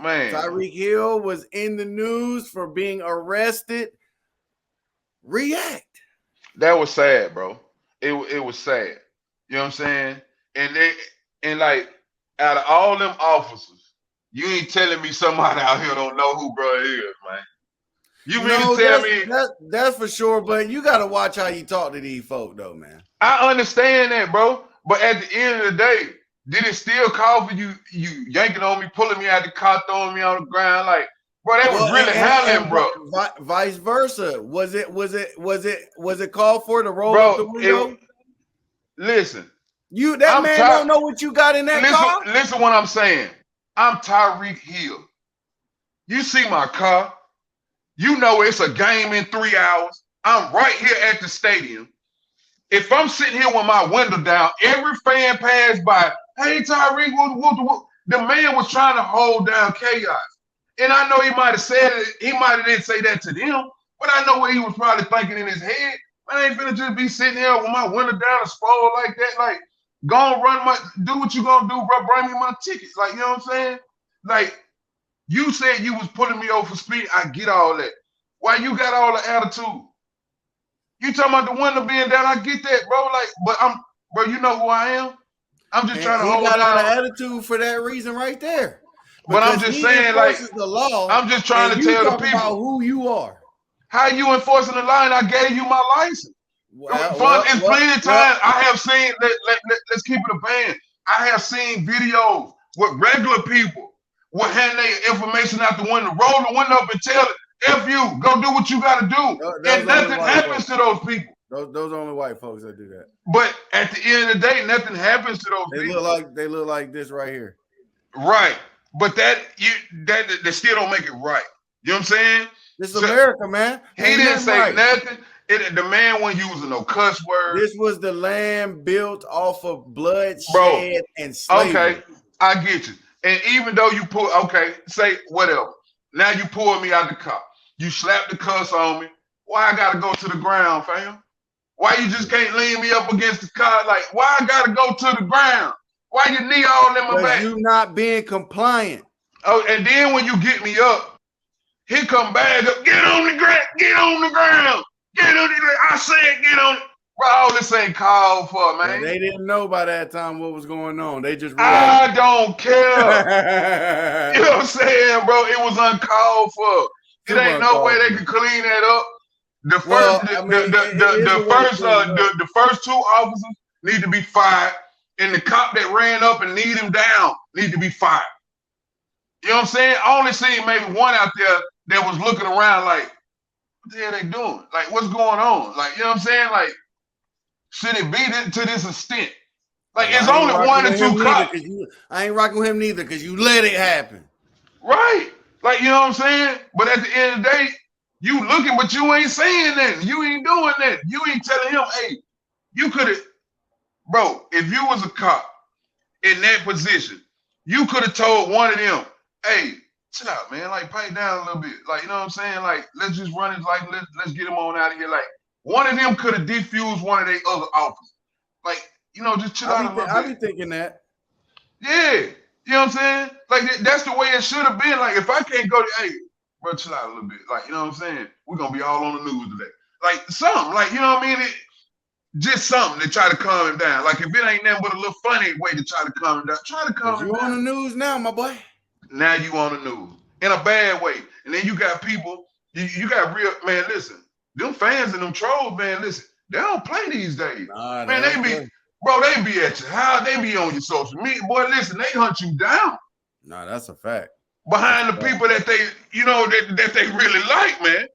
Speaker 1: Man. Tyreek Hill was in the news for being arrested. React.
Speaker 2: That was sad, bro. It was sad. You know what I'm saying? And like out of all them officers, you ain't telling me somebody out here don't know who bro is, man. You mean to tell me
Speaker 1: that's for sure, but you gotta watch how you talk to these folk though, man.
Speaker 2: I understand that, bro. But at the end of the day, did it still call for you yanking on me, pulling me out the car, throwing me on the ground? Like, bro, that was really handling, bro.
Speaker 1: Vice versa. Was it called for to roll up the window?
Speaker 2: Listen.
Speaker 1: That man don't know what you got in that car.
Speaker 2: Listen what I'm saying. I'm Tyreek Hill. You see my car. You know it's a game in 3 hours. I'm right here at the stadium. If I'm sitting here with my window down, every fan passed by. Hey, Tyreek, the man was trying to hold down chaos. And I know he might have said it. He might have didn't say that to them, but I know what he was probably thinking in his head. I ain't finna just be sitting here with my window down and spoil like that. Like, go and do what you gonna do, bro. Bring me my tickets. Like, you know what I'm saying? Like, you said you was pulling me over for speed. I get all that. Why you got all the attitude? You talking about the window being down? I get that, bro. Like, but bro, you know who I am? I'm just trying to hold
Speaker 1: down. He got all the attitude for that reason right there.
Speaker 2: But I'm just saying, like,
Speaker 1: the law,
Speaker 2: I'm just trying to tell the people
Speaker 1: about who you are.
Speaker 2: How you enforcing the line? I gave you my license. It's plenty of times I have seen. Let's keep it a band. I have seen videos with regular people will hand their information out the window, roll the window up and tell it, F you, go do what you got to do. And nothing happens to those people.
Speaker 1: Those are only white folks that do that.
Speaker 2: But at the end of the day, nothing happens to those people.
Speaker 1: They look like this right here.
Speaker 2: Right. But that still don't make it right. You know what I'm saying?
Speaker 1: This is America, man.
Speaker 2: He didn't say nothing. The man wasn't using no cuss words.
Speaker 1: This was the land built off of bloodshed and slavery.
Speaker 2: Okay, I get you. And even though you say whatever. Now you pull me out the car. You slap the cuss on me. Why I gotta go to the ground, fam? Why you just can't lean me up against the car? Like, why I gotta go to the ground? Why your knee all in my back?
Speaker 1: You not being compliant.
Speaker 2: Oh, and then when you get me up, he come back up. Get on the ground. Get on the ground. Get on the ground. I said get on. Bro, all this ain't called for, man.
Speaker 1: They didn't know by that time what was going on. They just
Speaker 2: realized. I don't care. You know what I'm saying, bro? It was uncalled for. It ain't no way they could clean that up. The first two officers need to be fired, and the cop that ran up and kneed him down need to be fired. You know what I'm saying? I only seen maybe one out there that was looking around like, what the hell they doing? Like, what's going on? Like, you know what I'm saying? Like, should it be to this extent? Like, it's only one or two cops.
Speaker 1: I ain't rocking with him neither because you let it happen.
Speaker 2: Right. Like, you know what I'm saying? But at the end of the day, You looking, but you ain't saying nothing. You ain't doing that. You ain't telling him, hey, you could have, bro, if you was a cop in that position, you could have told one of them, hey, chill out, man. Like, pipe down a little bit. Like, you know what I'm saying? Like, let's just run it. Like, let's get him on out of here. Like, one of them could have diffused one of their other officers. Like, you know, just chill out a little bit.
Speaker 1: I be thinking that.
Speaker 2: Yeah. You know what I'm saying? Like, that's the way it should have been. Like, if I can't go to, hey, bro, chill out a little bit. Like, you know what I'm saying? We're going to be all on the news today. Like, something. Like, you know what I mean? Just something to try to calm him down. Like, if it ain't nothing but a little funny way to try to calm him down, try to calm him down.
Speaker 1: You on the news now, my boy.
Speaker 2: Now you on the news. In a bad way. And then you got people, you got real, man, listen. Them fans and them trolls, man, listen. They don't play these days.
Speaker 1: Nah,
Speaker 2: man, they be, bro, they be at your house. They be on your social media. Boy, listen, they hunt you down.
Speaker 1: Nah, that's a fact.
Speaker 2: Behind the people that they, you know, that they really like, man.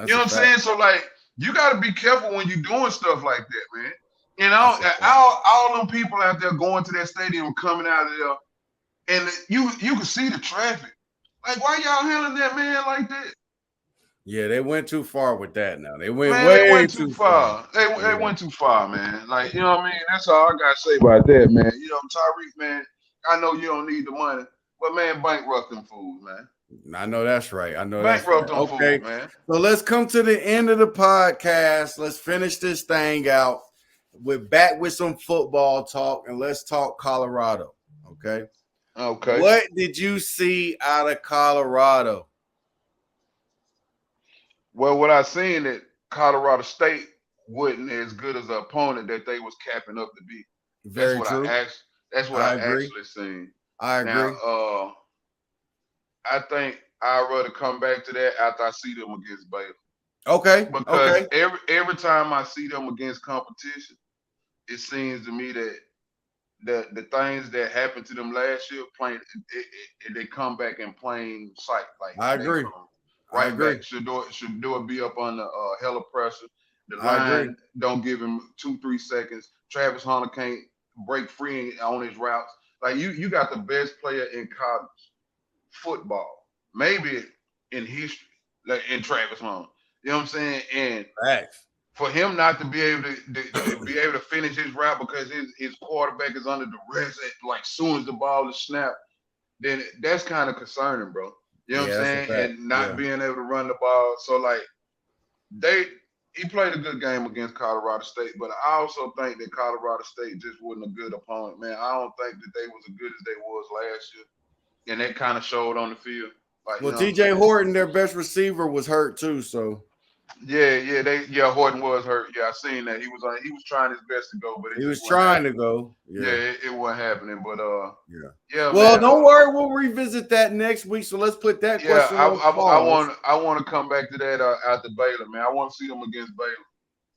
Speaker 2: You know what I'm saying? So, like, you got to be careful when you're doing stuff like that, man. You know, all them people out there going to that stadium, coming out of there, and you can see the traffic. Like, why y'all handling that, man, like that?
Speaker 1: Yeah, they went too far with that now. They went
Speaker 2: too far. They went too far, man. Like, you know what I mean? That's all I got to say about that, man. You know, Tyreek, man, I know you don't need the money, but, man, bankrupt them fools, man.
Speaker 1: I know that's right. I know
Speaker 2: bankrupt
Speaker 1: that's right.
Speaker 2: them fools, man.
Speaker 1: So let's come to the end of the podcast. Let's finish this thing out. We're back with some football talk, and let's talk Colorado, okay?
Speaker 2: Okay.
Speaker 1: What did you see out of Colorado?
Speaker 2: Well, what I seen that Colorado State wasn't as good as the opponent that they was capping up to be.
Speaker 1: Very true.
Speaker 2: That's what I actually seen.
Speaker 1: I agree.
Speaker 2: Now, I think I'd rather come back to that after I see them against Baylor.
Speaker 1: Okay.
Speaker 2: Because every time I see them against competition, it seems to me that the things that happened to them last year, they come back in plain sight. Like,
Speaker 1: I agree.
Speaker 2: Right back. Should do it be up under hella pressure. The line don't give him 2-3 seconds. Travis Hunter can't break free on his routes. Like, you got the best player in college football, maybe in history, like in Travis Hunter. You know what I'm saying? And for him not to be able to finish his route because his quarterback is under duress at, like, soon as the ball is snapped, then that's kind of concerning, bro. You know what I'm saying? And not being able to run the ball. So, like, he played a good game against Colorado State, but I also think that Colorado State just wasn't a good opponent, man. I don't think that they was as good as they was last year. And that kind of showed on the field. Like,
Speaker 1: well, TJ Horton, their best receiver, was hurt too, so.
Speaker 2: Horton was hurt. Yeah, I seen that. He was trying his best to go, but
Speaker 1: he was trying to go.
Speaker 2: Yeah, it wasn't happening. But
Speaker 1: yeah. Well, man, don't worry, we'll revisit that next week. So let's put that question on pause.
Speaker 2: I want to come back to that after Baylor, man. I want to see them against Baylor.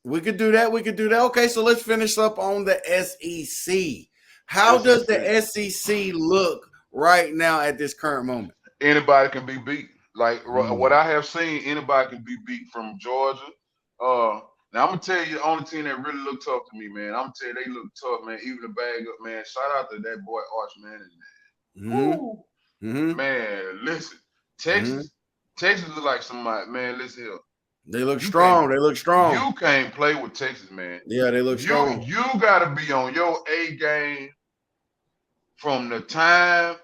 Speaker 1: We could do that. Okay, so let's finish up on the SEC. How does the SEC look right now at this current moment?
Speaker 2: Anybody can be beat. Like, what I have seen, anybody can be beat from Georgia. Now, I'm going to tell you the only team that really looked tough to me, man. I'm going to tell you they look tough, man. Even the bag up, man. Shout out to that boy Arch, man. Man, listen. Texas look like somebody, man, listen here.
Speaker 1: They look strong.
Speaker 2: You can't play with Texas, man.
Speaker 1: Yeah, they look strong.
Speaker 2: You got to be on your A game from the time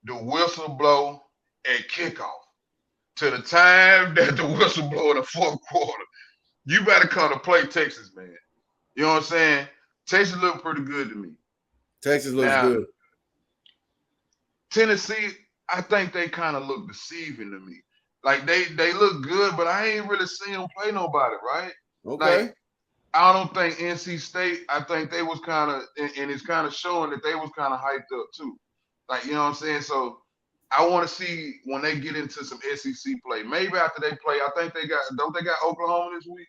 Speaker 2: the whistle blow at kickoff to the time that the whistle blow in the fourth quarter. You better come to play Texas, man. You know what I'm saying? Texas look pretty good to me.
Speaker 1: Texas looks good.
Speaker 2: Tennessee, I think they kind of look deceiving to me. Like, they look good, but I ain't really seen them play nobody, right?
Speaker 1: Okay.
Speaker 2: Like, I don't think NC State, I think they was kind of, and it's kind of showing that they was kind of hyped up too. Like, you know what I'm saying? So I want to see when they get into some SEC play. Maybe after they play, don't they got Oklahoma this week?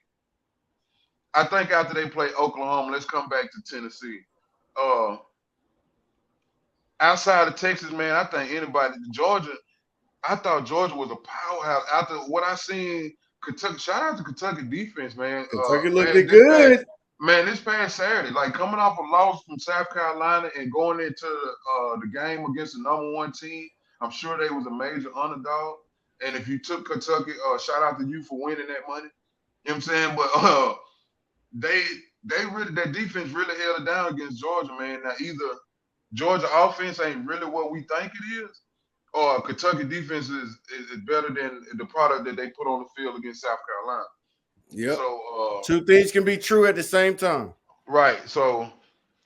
Speaker 2: I think after they play Oklahoma, let's come back to Tennessee. Outside of Texas, man, I think Georgia, I thought Georgia was a powerhouse. After what I seen, Kentucky, shout out to Kentucky defense, man.
Speaker 1: Kentucky looked good.
Speaker 2: This past Saturday, like, coming off a loss from South Carolina and going into the game against the number one team, I'm sure they was a major underdog. And if you took Kentucky, shout out to you for winning that money. You know what I'm saying? But they really, that defense really held it down against Georgia, man. Now either Georgia offense ain't really what we think it is, or Kentucky defense is better than the product that they put on the field against South Carolina.
Speaker 1: Yep.
Speaker 2: So
Speaker 1: two things can be true at the same time.
Speaker 2: right. So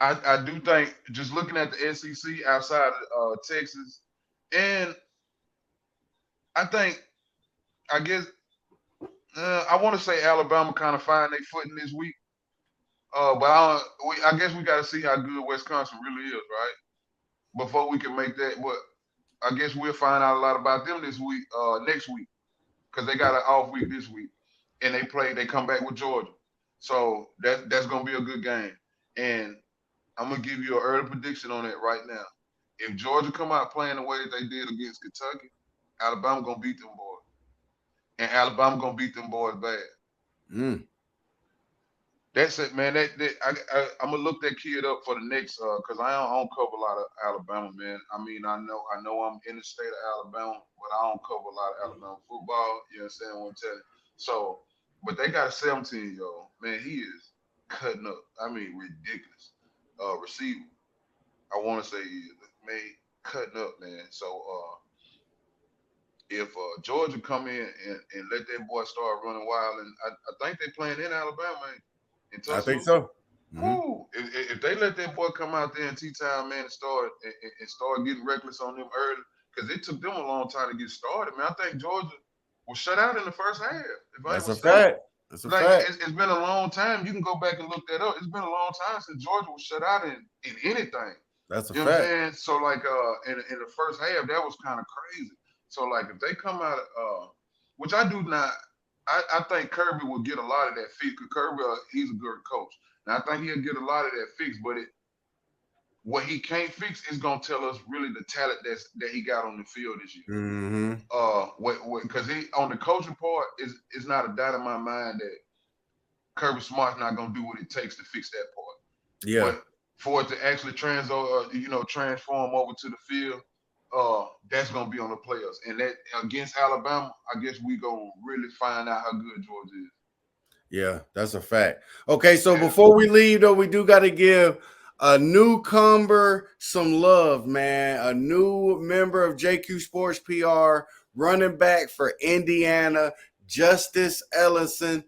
Speaker 2: I do think just looking at the SEC outside of Texas, and I guess I want to say Alabama kind of find their footing this week. But I guess we got to see how good Wisconsin really is, right? Before we can make that. But I guess we'll find out a lot about them this week, next week, because they got an off week this week, and they come back with Georgia, so that's gonna be a good game. And I'm gonna give you an early prediction on that right now. If Georgia come out playing the way that they did against Kentucky, Alabama gonna beat them boys, and Alabama gonna beat them boys bad. That's it, man. I'm gonna look that kid up for the next because I don't cover a lot of Alabama, man. I mean, I know I'm in the state of Alabama, but I don't cover a lot of Alabama football. You understand what I'm telling you? So, but they got a 17-year-old, man. He is cutting up. I mean, ridiculous. Receiver. I want to say he is, man, cutting up, man. So, if Georgia come in and let that boy start running wild, and I think they playing in Alabama, man.
Speaker 1: I think so.
Speaker 2: Ooh, if they let that boy come out there in T-time, man, and start getting reckless on them early, because it took them a long time to get started, man. I think Georgia was shut out in the first half.
Speaker 1: That's a fact. That's a fact.
Speaker 2: It's been a long time. You can go back and look that up. It's been a long time since Georgia was shut out in anything.
Speaker 1: That's a
Speaker 2: fact. What I'm saying? So, like, in the first half, that was kind of crazy. So, like, if they come out, which I do not, I think Kirby will get a lot of that fix. Because Kirby, he's a good coach. And I think he'll get a lot of that fix. But what he can't fix is gonna tell us really the talent that he got on the field this year. Because he on the coaching part is not a doubt in my mind that Kirby Smart's not gonna do what it takes to fix that part.
Speaker 1: Yeah.
Speaker 2: But for it to actually transform over to the field, that's gonna be on the players. And that against Alabama, I guess we gonna really find out how good Georgia is.
Speaker 1: Yeah, that's a fact. Okay, so before we leave, though, we do got to give a newcomer some love, man. A new member of JQ Sports PR, running back for Indiana, Justice Ellison.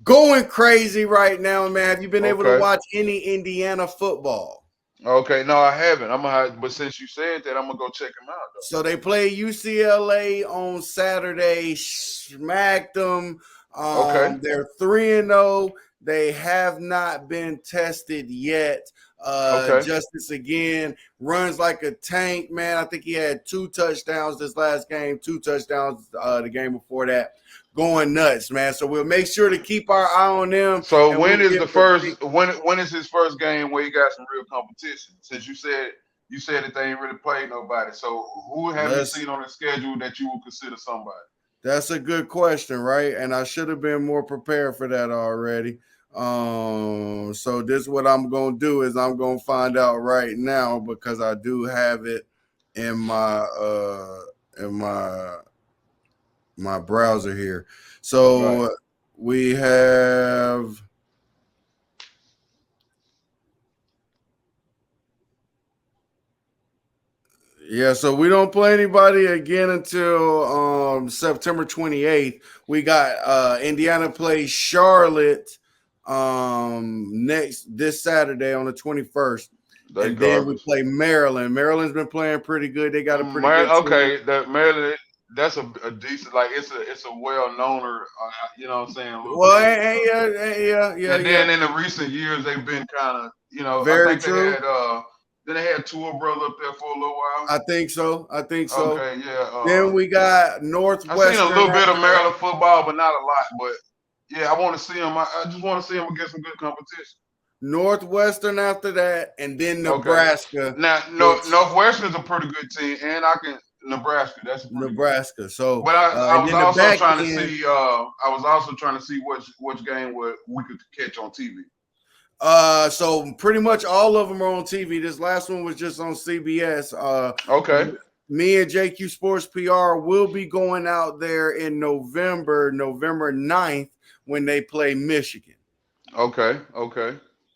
Speaker 1: Going crazy right now, man. Have you been able to watch any Indiana football?
Speaker 2: Okay, no, I haven't. But since you said that, I'm gonna go check them out, though.
Speaker 1: So they play UCLA on Saturday, smacked them. They're 3-0. They have not been tested yet. Justice again runs like a tank, man. I think he had 2 touchdowns this last game, 2 touchdowns the game before that. Going nuts, man. So we'll make sure to keep our eye on them.
Speaker 2: So when is the first? When is his first game where he got some real competition? Since you said that they ain't really played nobody. So who have you seen on the schedule that you would consider somebody?
Speaker 1: That's a good question, right? And I should have been more prepared for that already. So this is what I'm gonna do is I'm gonna find out right now because I do have it in my browser here. So we have so we don't play anybody again until September 28th. We got Indiana plays Charlotte this Saturday on the 21st. Then we play Maryland. Maryland's been playing pretty good. They got a pretty good team.
Speaker 2: That Maryland, that's a decent, like it's a well-known, you know what I'm saying?
Speaker 1: Well, yeah.
Speaker 2: And then in the recent years, they've been kind of,
Speaker 1: very true.
Speaker 2: Then they had Tua brother up there for a little while.
Speaker 1: I think so.
Speaker 2: Okay, yeah.
Speaker 1: Then we got Northwestern.
Speaker 2: I've seen a little bit of Maryland football, but not a lot. But yeah, I want to see them. I just want to see them against some good competition.
Speaker 1: Northwestern after that, and then Nebraska.
Speaker 2: Now, Northwestern's a pretty good team, and Nebraska. That's
Speaker 1: Nebraska. So,
Speaker 2: but I was also trying to see which game we could catch on TV.
Speaker 1: So pretty much all of them are on TV. This last one was just on CBS. Me and JQ Sports PR will be going out there in November 9th, when they play Michigan.
Speaker 2: Okay.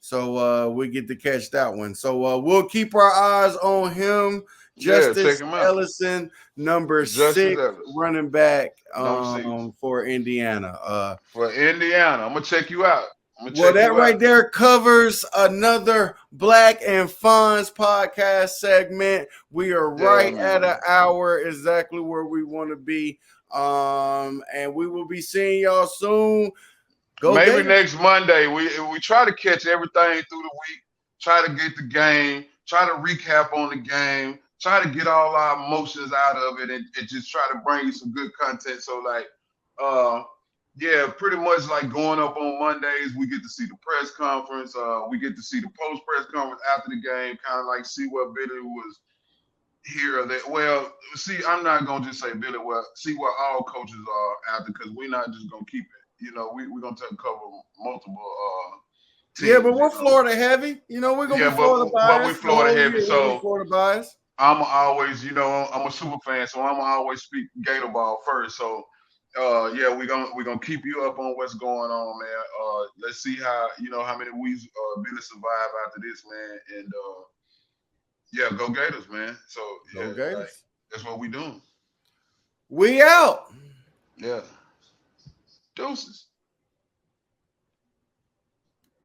Speaker 1: So we get to catch that one. So we'll keep our eyes on him.
Speaker 2: Yeah, check
Speaker 1: Justice
Speaker 2: him out.
Speaker 1: Ellison, number
Speaker 2: Justice
Speaker 1: 6
Speaker 2: Ellis.
Speaker 1: running back
Speaker 2: Number 6.
Speaker 1: for Indiana.
Speaker 2: For Indiana. I'm gonna check you out.
Speaker 1: Well, that right there covers another Blakk and Fonz podcast segment. We are right at an hour, exactly where we want to be. And we will be seeing y'all soon.
Speaker 2: Maybe
Speaker 1: Gators.
Speaker 2: next Monday. We try to catch everything through the week. Try to get the game. Try to recap on the game. Try to get all our emotions out of it, and just try to bring you some good content. So yeah, pretty much like going up on Mondays, we get to see the press conference. We get to see the post press conference after the game, kind of like see what Billy was here or there. Well, see, I'm not gonna just say Billy. Well, see what all coaches are after, because we're not just gonna keep it. You know, we're gonna cover multiple teams.
Speaker 1: Yeah, but we're Florida heavy. You know, we're gonna be Florida biased.
Speaker 2: But we're Florida heavy, so
Speaker 1: Florida biased.
Speaker 2: I'm always, I'm a super fan, so I'm always speak Gator ball first. So yeah, we're gonna keep you up on what's going on, man. Let's see how many weeks Billy survive after this, man. And yeah, go Gators, man. So
Speaker 1: go Gators.
Speaker 2: That's what we doing.
Speaker 1: We out.
Speaker 2: Yeah. Deuces.